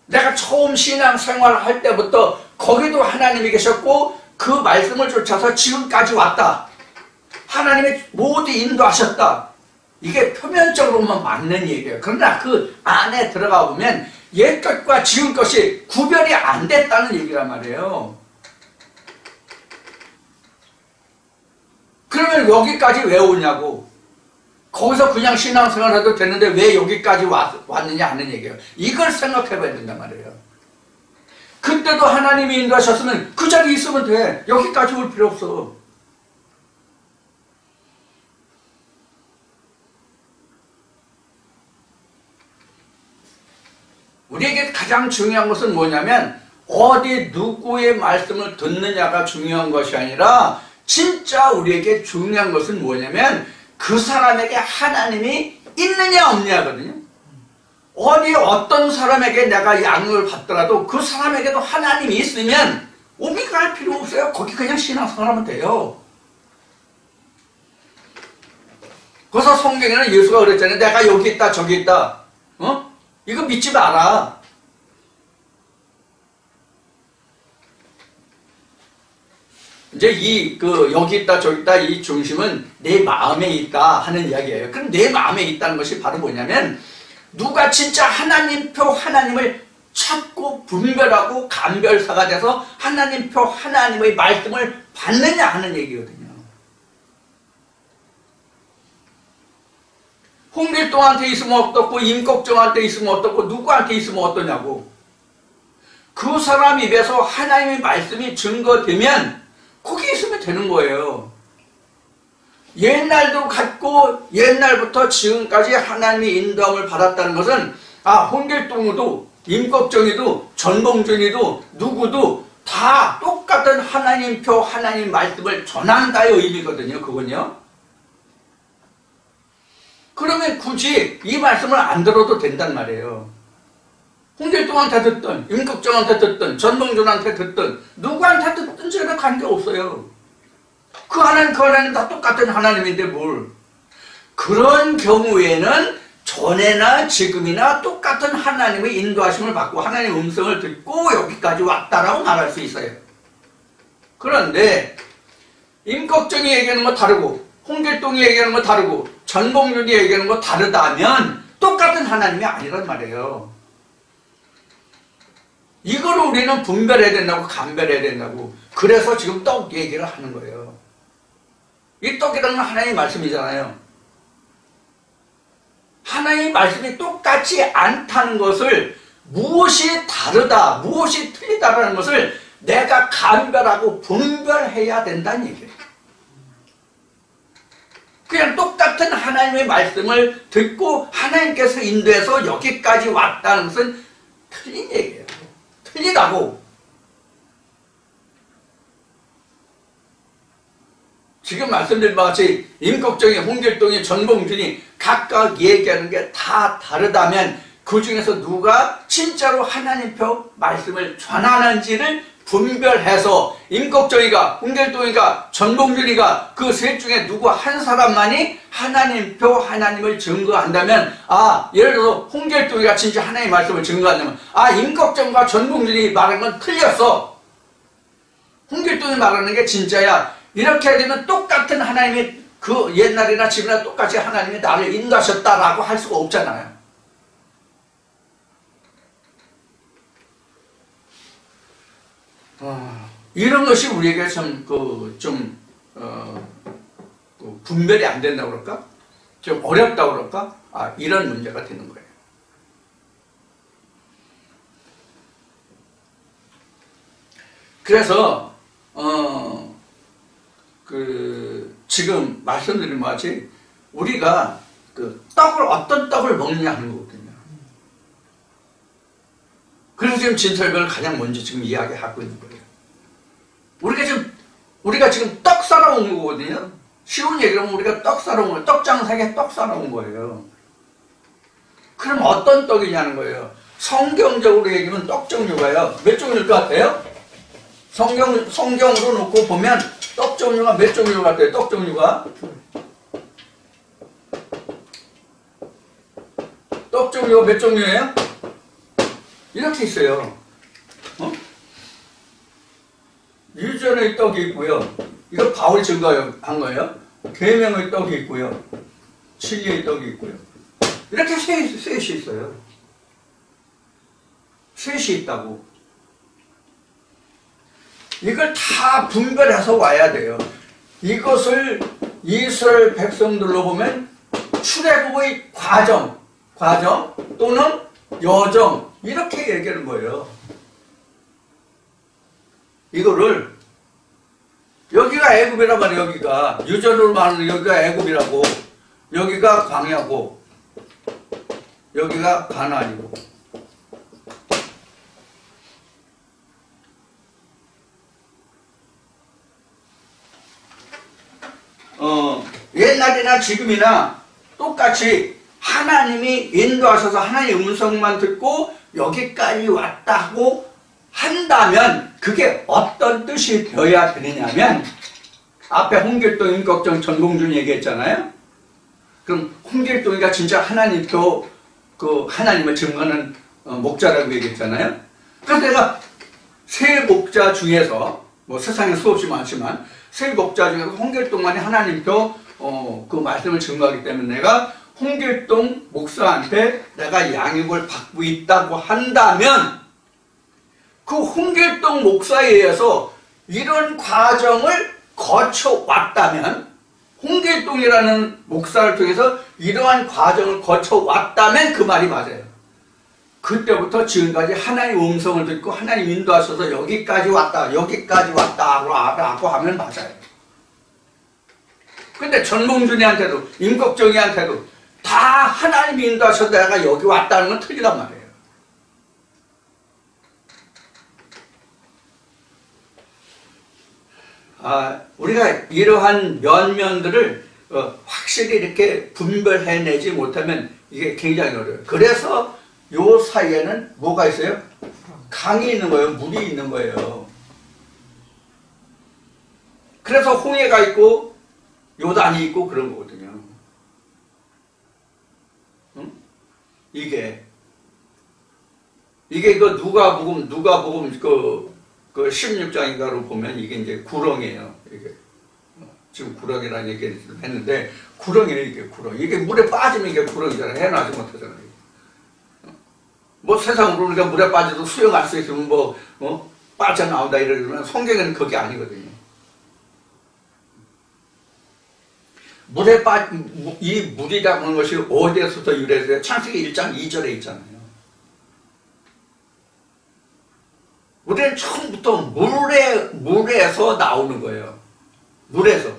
내가 처음 신앙생활을 할 때부터 거기도 하나님이 계셨고 그 말씀을 쫓아서 지금까지 왔다. 하나님이 모두 인도하셨다. 이게 표면적으로만 맞는 얘기예요. 그러나 그 안에 들어가 보면 옛 것과 지금 것이 구별이 안 됐다는 얘기란 말이에요. 그러면 여기까지 왜 오냐고. 거기서 그냥 신앙생활 해도 되는데 왜 여기까지 왔느냐 하는 얘기예요. 이걸 생각해 봐야 된단 말이에요. 그때도 하나님이 인도하셨으면 그 자리에 있으면 돼. 여기까지 올 필요 없어. 우리에게 가장 중요한 것은 뭐냐면 어디 누구의 말씀을 듣느냐가 중요한 것이 아니라 진짜 우리에게 중요한 것은 뭐냐면 그 사람에게 하나님이 있느냐 없느냐거든요. 어디 어떤 사람에게 내가 양육을 받더라도 그 사람에게도 하나님이 있으면 어디 갈 필요 없어요. 거기 그냥 신앙생활하면 돼요. 그래서 성경에는 예수가 그랬잖아요. 내가 여기 있다 저기 있다. 이거 믿지 마라. 이제 여기 있다 저기 있다 이 중심은 내 마음에 있다 하는 이야기예요. 그럼 내 마음에 있다는 것이 바로 뭐냐면 누가 진짜 하나님표 하나님을 찾고 분별하고 감별사가 돼서 하나님표 하나님의 말씀을 받느냐 하는 얘기거든요. 홍길동한테 있으면 어떻고 임꺽정한테 있으면 어떻고 누구한테 있으면 어떠냐고. 그 사람 입에서 하나님의 말씀이 증거되면 거기 있으면 되는 거예요. 옛날도 같고 옛날부터 지금까지 하나님의 인도함을 받았다는 것은 홍길동도 임꺽정이도 전봉준이도 누구도 다 똑같은 하나님표 하나님 말씀을 전한다의 의미거든요. 그건요. 그러면 굳이 이 말씀을 안 들어도 된단 말이에요. 홍길동한테 듣든 임꺽정한테 듣든 전봉준한테 듣든 누구한테 듣든 저는 관계없어요. 그 하나님 다 똑같은 하나님인데 뭘. 그런 경우에는 전에나 지금이나 똑같은 하나님의 인도하심을 받고 하나님의 음성을 듣고 여기까지 왔다라고 말할 수 있어요. 그런데 임꺽정이 얘기하는 거 다르고 홍길동이 얘기하는 거 다르고 전봉준이 얘기하는 거 다르다면 똑같은 하나님이 아니란 말이에요. 이걸 우리는 분별해야 된다고 감별해야 된다고. 그래서 지금 떡 얘기를 하는 거예요. 이 떡이라는 건 하나님의 말씀이잖아요. 하나님의 말씀이 똑같지 않다는 것을 무엇이 다르다, 무엇이 틀리다라는 것을 내가 감별하고 분별해야 된다는 얘기예요. 그냥 똑같은 하나님의 말씀을 듣고 하나님께서 인도해서 여기까지 왔다는 것은 틀린 얘기예요. 틀리다고. 지금 말씀드린 바와 같이 임꺽정이, 홍길동이, 전봉준이 각각 얘기하는 게 다 다르다면 그 중에서 누가 진짜로 하나님표 말씀을 전하는지를 분별해서 임꺽정이가, 홍길동이가, 전봉준이가 그 셋 중에 누구 한 사람만이 하나님표 하나님을 증거한다면 예를 들어서 홍길동이가 진짜 하나님의 말씀을 증거한다면 임꺽정과 전봉준이 말하는 건 틀렸어. 홍길동이 말하는 게 진짜야. 이렇게 되면 똑같은 하나님이 그 옛날이나 지금이나 똑같이 하나님이 나를 인도하셨다라고 할 수가 없잖아요. 이런 것이 우리에게 분별이 안 된다고 그럴까? 좀 어렵다고 그럴까? 이런 문제가 되는 거예요. 그래서 지금 말씀드린 것같이 우리가 그 떡을 어떤 떡을 먹느냐 하는 거거든요. 그래서 지금 진설교를 가장 먼저 지금 이야기하고 있는 거예요. 우리가 지금 떡 사러 온 거거든요. 쉬운 얘기로 하면 우리가 떡 사러 온 거예요. 떡 장사에 떡 사러 온 거예요. 그럼 어떤 떡이냐는 거예요. 성경적으로 얘기하면 떡 종류가요. 몇 종류일 것 같아요? 성경으로 놓고 보면 떡 종류가 몇 종류 같아요? 떡 종류가? 떡 종류가 몇 종류예요? 이렇게 있어요. 유전의 떡이 있고요. 이거 바울이 증거한 거예요. 계명의 떡이 있고요. 진리의 떡이 있고요. 이렇게 셋이 있어요. 셋이 있다고. 이걸 다 분별해서 와야 돼요. 이것을 이스라엘 백성들로 보면 출애굽의 과정 또는 여정 이렇게 얘기하는 거예요. 이거를 여기가 애굽이란 말이에요. 여기가 유전으로 말하는 여기가 애굽이라고, 여기가 광야고, 여기가 가나안이고. 옛날이나 지금이나 똑같이 하나님이 인도하셔서 하나님의 음성만 듣고 여기까지 왔다고 한다면 그게 어떤 뜻이 되어야 되느냐면, 앞에 홍길동, 임꺽정, 전봉준 얘기했잖아요. 그럼 홍길동이가 진짜 하나님표 하나님을 증거하는 목자라고 얘기했잖아요. 그래서 내가 세 목자 중에서 세상에 수없이 많지만 세 목자 중에서 홍길동만이 하나님표 그 말씀을 증거하기 때문에 내가 홍길동 목사한테 내가 양육을 받고 있다고 한다면 그 홍길동 목사에 의해서 이런 과정을 거쳐왔다면, 홍길동이라는 목사를 통해서 이러한 과정을 거쳐왔다면 그 말이 맞아요. 그때부터 지금까지 하나님의 음성을 듣고 하나님 인도하셔서 여기까지 왔다라고 하면 맞아요. 근데 전봉준이한테도 임꺽정이한테도 다 하나님이 인도하셔서 내가 여기 왔다는 건 틀리단 말이에요. 우리가 이러한 면들을 확실히 이렇게 분별해내지 못하면 이게 굉장히 어려워요. 그래서 요 사이에는 뭐가 있어요? 강이 있는 거예요. 물이 있는 거예요. 그래서 홍해가 있고 요단이 있고 그런 거거든요. 응? 이게 그 누가복음 그 16장인가로 보면 이게 이제 구렁이에요. 이게 지금 구렁이라는 얘기를 했는데 구렁이에요. 이게 구렁이. 이게 물에 빠지면 이게 구렁이잖아요. 해나지 못하잖아요. 세상으로 우리가 물에 빠져도 수영할 수 있으면 빠져나온다 이러면 성경에는 그게 아니거든요. 이 물이라고 하는 것이 어디에서부터 유래돼요? 창세기 1장 2절에 있잖아요. 우리는 처음부터 물에서 나오는 거예요. 물에서.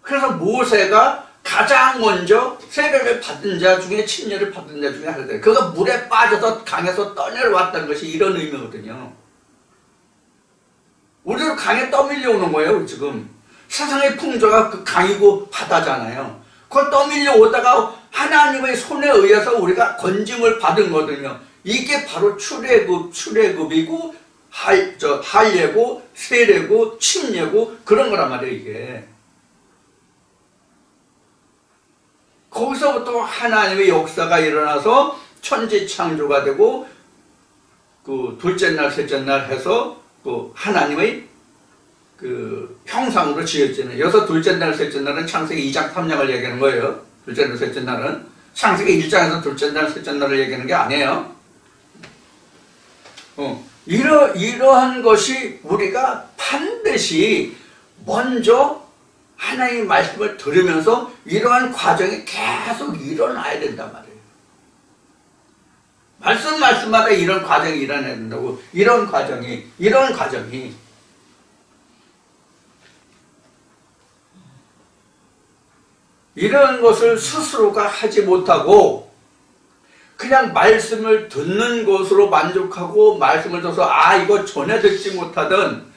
그래서 모세가 가장 먼저 세례를 받은 자 중에, 침례를 받은 자 중에 하나다. 그가 물에 빠져서 강에서 떠내려왔다는 것이 이런 의미거든요. 우리도 강에 떠밀려 오는 거예요, 지금. 세상의 풍조가 그 강이고 바다잖아요. 그걸 떠밀려 오다가 하나님의 손에 의해서 우리가 건짐을 받은 거거든요. 이게 바로 출애굽이고, 할례고, 세례고, 침례고, 그런 거란 말이에요, 이게. 거기서부터 하나님의 역사가 일어나서 천지 창조가 되고, 그 둘째 날, 셋째 날 해서 그 하나님의 그 형상으로 지었잖아요. 여기서 둘째 날, 셋째 날은 창세기 2장 3장을 얘기하는 거예요. 둘째 날, 셋째 날은. 창세기 1장에서 둘째 날, 셋째 날을 얘기하는 게 아니에요. 이러한 것이 우리가 반드시 먼저 하나님의 말씀을 들으면서 이러한 과정이 계속 일어나야 된단 말이에요. 말씀마다 이런 과정이 일어나야 된다고. 이런 과정이 이런 것을 스스로가 하지 못하고 그냥 말씀을 듣는 것으로 만족하고 말씀을 들어서 이거 전에 듣지 못하던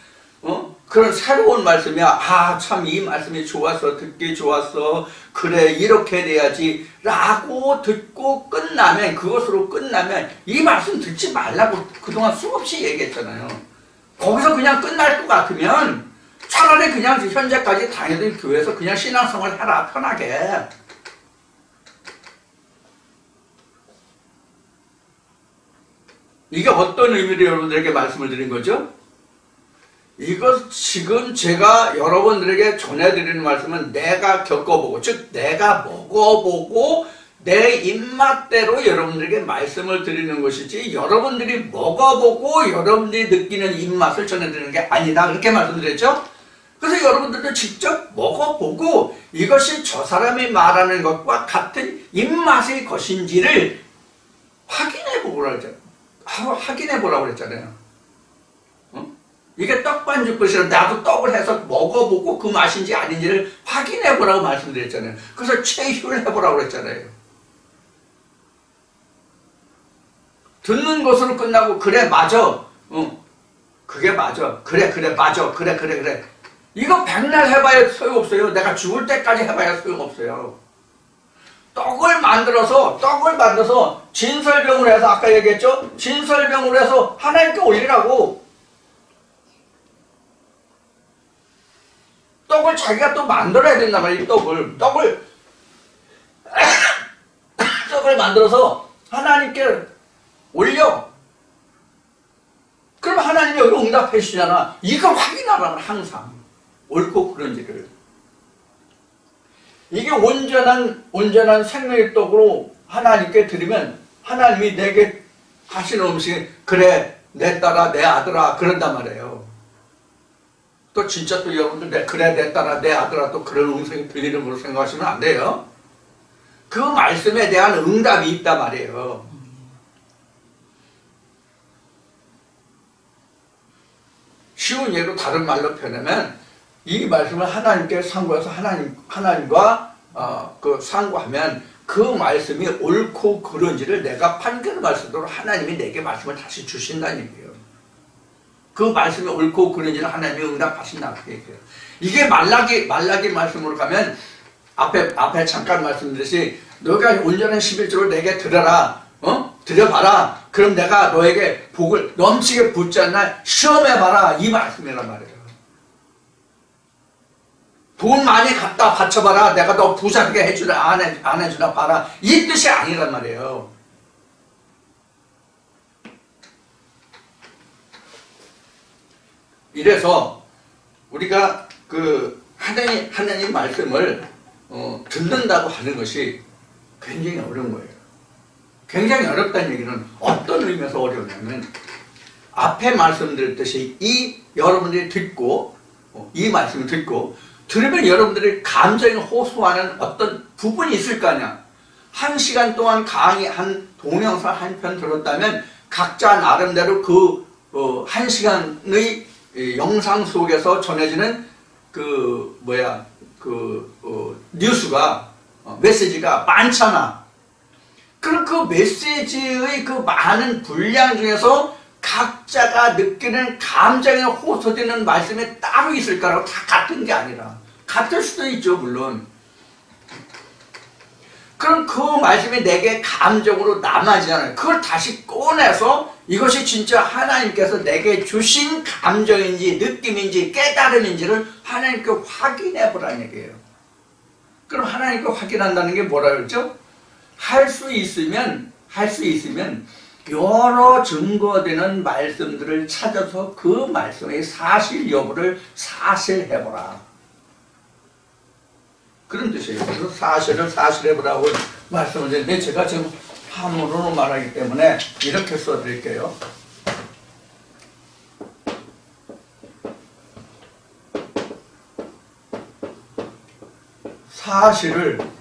그런 새로운 말씀이야. 참 이 말씀이 좋았어. 듣기 좋았어. 그래 이렇게 돼야지 라고 듣고 끝나면, 그것으로 끝나면 이 말씀 듣지 말라고 그동안 수없이 얘기했잖아요. 거기서 그냥 끝날 것 같으면 차라리 그냥 현재까지 다니던 교회에서 그냥 신앙생활 해라, 편하게. 이게 어떤 의미로 여러분들에게 말씀을 드린 거죠? 이것 지금 제가 여러분들에게 전해드리는 말씀은 내가 겪어보고, 즉 내가 먹어보고 내 입맛대로 여러분들에게 말씀을 드리는 것이지, 여러분들이 먹어보고 여러분들이 느끼는 입맛을 전해드리는 게 아니다, 그렇게 말씀드렸죠? 그래서 여러분들도 직접 먹어보고 이것이 저 사람이 말하는 것과 같은 입맛의 것인지를 확인해 보라고 그랬잖아요. 이게 떡반죽것이라 나도 떡을 해서 먹어보고 그 맛인지 아닌지를 확인해 보라고 말씀드렸잖아요. 그래서 체휴를 해보라고 그랬잖아요. 듣는 것으로 끝나고 그래 맞아, 그게 맞아, 그래 맞아, 그래 이거 백날 해봐야 소용없어요. 내가 죽을 때까지 해봐야 소용없어요. 떡을 만들어서 진설병으로 해서, 아까 얘기했죠? 진설병으로 해서 하나님께 올리라고. 떡을 자기가 또 만들어야 된단 말이에요. 떡을 만들어서 하나님께 올려. 그럼 하나님이 여기 응답해 주시잖아. 이거 확인하라면 항상 옳고 그른지를. 이게 온전한 생명의 떡으로 하나님께 드리면 하나님이 내게 하시는 음식이 그래 내 딸아 내 아들아 그런단 말이에요. 또 진짜 또 여러분들 그래 내 딸아 내 아들아 또 그런 음성이 들리는 걸로 생각하시면 안 돼요. 그 말씀에 대한 응답이 있단 말이에요. 쉬운 예로 다른 말로 표현하면 이 말씀을 하나님께 상고해서 하나님과 상고하면 그 말씀이 옳고 그른지를 내가 판결할 수 있도록 하나님이 내게 말씀을 다시 주신다는 얘기예요. 그 말씀이 옳고 그른지를 하나님이 응답하신다 그 얘기예요. 이게 말라기 말씀으로 가면 앞에 잠깐 말씀드렸듯이 너가 온전한 11조를 내게 드려라, 드려봐라. 그럼 내가 너에게 복을 넘치게 붓지 않나 시험해봐라, 이 말씀이란 말이에요. 돈 많이 갖다 바쳐봐라, 내가 너 부자되게 해주라 안 해주나 봐라, 이 뜻이 아니란 말이에요. 이래서 우리가 그 하나님 말씀을 듣는다고 하는 것이 굉장히 어려운 거예요. 굉장히 어렵다는 얘기는 어떤 의미에서 어려우냐면, 앞에 말씀드렸듯이 여러분들이 듣고 이 말씀을 듣고 들으면 여러분들이 감정이 호소하는 어떤 부분이 있을 거 아니야. 1시간 동안 강의 동영상 한 편 들었다면 각자 나름대로 그 1시간의 영상 속에서 전해지는 뉴스가 메시지가 많잖아. 그럼 그 메시지의 그 많은 분량 중에서 각자가 느끼는 감정에 호소되는 말씀이 따로 있을 거라고 다 같은 게 아니라, 같을 수도 있죠 물론. 그럼 그 말씀이 내게 감정으로 남아지잖아요. 그걸 다시 꺼내서 이것이 진짜 하나님께서 내게 주신 감정인지 느낌인지 깨달음인지를 하나님께 확인해 보라는 얘기예요. 그럼 하나님께 확인한다는 게 뭐라 그랬죠? 할 수 있으면 여러 증거되는 말씀들을 찾아서 그 말씀의 사실 여부를 사실해보라, 그런 뜻이에요. 그래서 사실해보라고 말씀을 드렸는데, 제가 지금 한문으로 말하기 때문에 이렇게 써드릴게요. 사실해봐라.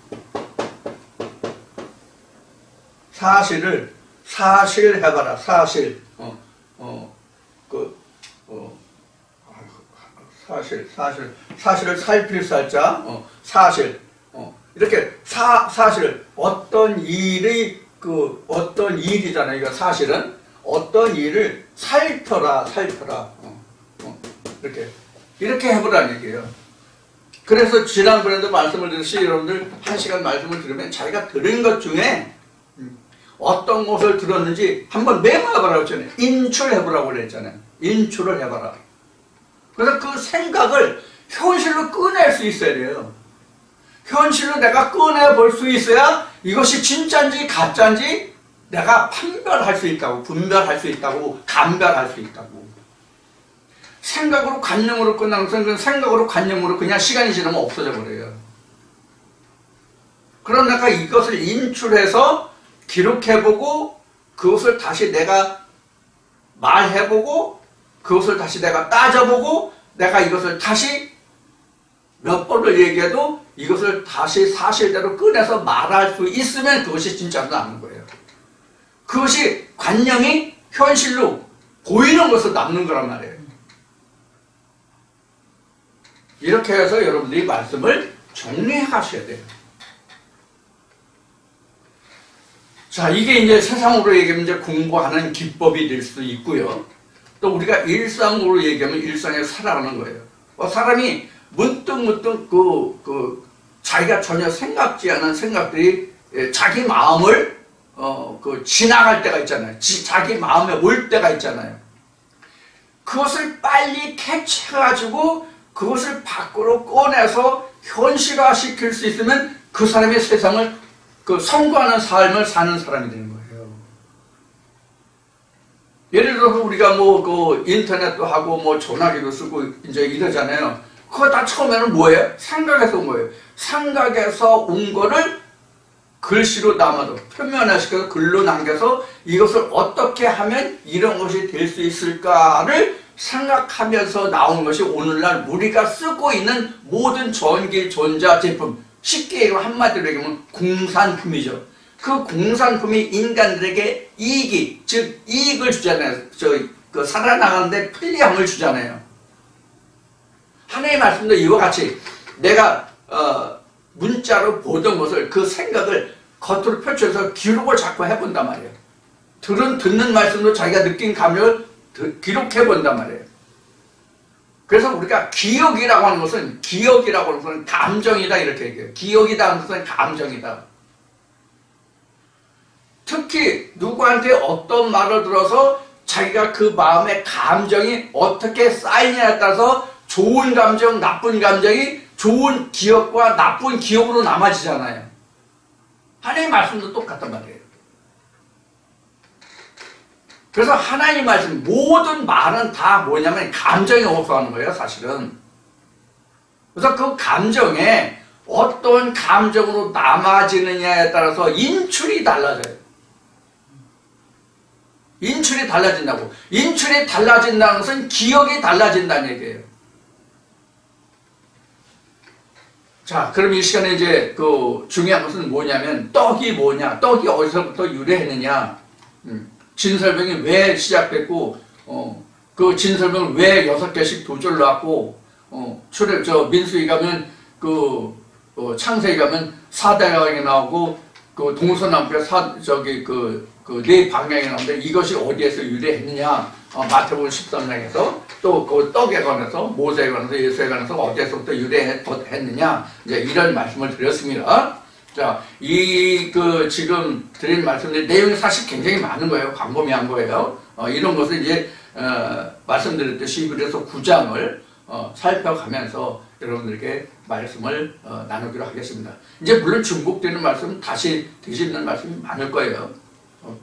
사실을 살필 살자, 사실. 이렇게 사실 어떤 일이 어떤 일이잖아요. 이거 사실은 어떤 일을 살펴라. 이렇게 해보라는 얘기예요. 그래서 지난번에도 말씀을 드렸듯이 여러분들 1시간 말씀을 들으면 자기가 들은 것 중에 어떤 것을 들었는지 한번 메모해보라고 했잖아요. 인출해보라고 그랬잖아요. 인출을 해봐라. 그래서 그 생각을 현실로 꺼낼 수 있어야 돼요. 현실로 내가 꺼내볼 수 있어야 이것이 진짜인지 가짜인지 내가 판별할 수 있다고, 분별할 수 있다고, 감별할 수 있다고. 생각으로 관념으로 끝나는 것은 생각으로 관념으로 그냥 시간이 지나면 없어져 버려요. 그러니까 이것을 인출해서 기록해보고 그것을 다시 내가 말해보고 그것을 다시 내가 따져보고 내가 이것을 다시 몇 번을 얘기해도 이것을 다시 사실대로 꺼내서 말할 수 있으면 그것이 진짜로 남는 거예요. 그것이 관념이 현실로 보이는 것으로 남는 거란 말이에요. 이렇게 해서 여러분들이 말씀을 정리해 가셔야 돼요. 자, 이게 이제 세상으로 얘기하면 이제 공부하는 기법이 될 수도 있고요. 또 우리가 일상으로 얘기하면 일상에서 살아가는 거예요. 사람이 문득 자기가 전혀 생각지 않은 생각들이 자기 마음을 지나갈 때가 있잖아요. 자기 마음에 올 때가 있잖아요. 그것을 빨리 캐치해가지고 그것을 밖으로 꺼내서 현실화시킬 수 있으면 그 사람의 세상을 선구하는 삶을 사는 사람이 되는 거예요. 예를 들어서 우리가 인터넷도 하고 전화기도 쓰고 이제 이러잖아요. 그거 다 처음에는 뭐예요? 생각에서 온 거예요. 생각에서 온 거를 글씨로 남아도 표면화시켜서 글로 남겨서 이것을 어떻게 하면 이런 것이 될 수 있을까를 생각하면서 나온 것이 오늘날 우리가 쓰고 있는 모든 전기, 전자 제품, 쉽게 얘기하면 한마디로 얘기하면 공산품이죠. 그 공산품이 인간들에게 이익이, 즉 이익을 주잖아요. 살아나가는데 편리함을 주잖아요. 하나님의 말씀도 이와 같이 내가 문자로 보던 것을 그 생각을 겉으로 펼쳐서 기록을 자꾸 해본단 말이에요. 듣는 말씀도 자기가 느낀 감정을 기록해 본단 말이에요. 그래서 우리가 기억이라고 하는 것은 감정이다 이렇게 얘기해요. 기억이다 하는 것은 감정이다. 특히 누구한테 어떤 말을 들어서 자기가 그 마음의 감정이 어떻게 쌓이냐에 따라서 좋은 감정, 나쁜 감정이 좋은 기억과 나쁜 기억으로 남아지잖아요. 하나님의 말씀도 똑같단 말이에요. 그래서 하나님 말씀 모든 말은 다 뭐냐면 감정에 호소하는 거예요, 사실은. 그래서 그 감정에 어떤 감정으로 남아지느냐에 따라서 인출이 달라져요. 인출이 달라진다고. 인출이 달라진다는 것은 기억이 달라진다는 얘기예요. 자, 그럼 이 시간에 이제 중요한 것은 뭐냐면 떡이 뭐냐, 떡이 어디서부터 유래했느냐. 진설병이 왜 시작됐고, 그 진설병을 왜 6개씩 도주를 놨고, 민수기 가면, 창세기 가면 사대강이 나오고, 동서남북에 네 방향이 나오는데 이것이 어디에서 유래했느냐, 마태복음 13장에서 또 그 떡에 관해서, 모세에 관해서, 예수에 관해서 어디에서부터 유래했느냐, 이제 이런 말씀을 드렸습니다. 자, 지금 드린 말씀들 내용이 사실 굉장히 많은 거예요. 광범위한 거예요. 이런 것을 이제, 말씀드렸듯이 그래서 9장을, 살펴가면서 여러분들에게 말씀을, 나누기로 하겠습니다. 이제 물론 중복되는 말씀, 다시 뒤집는 말씀이 많을 거예요.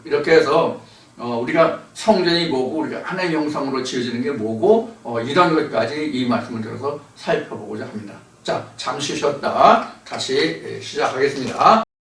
이렇게 해서, 우리가 성전이 뭐고, 우리가 하나님의 형상으로 지어지는 게 뭐고, 이런 것까지 이 말씀을 들어서 살펴보고자 합니다. 자, 잠시 쉬었다 다시 시작하겠습니다.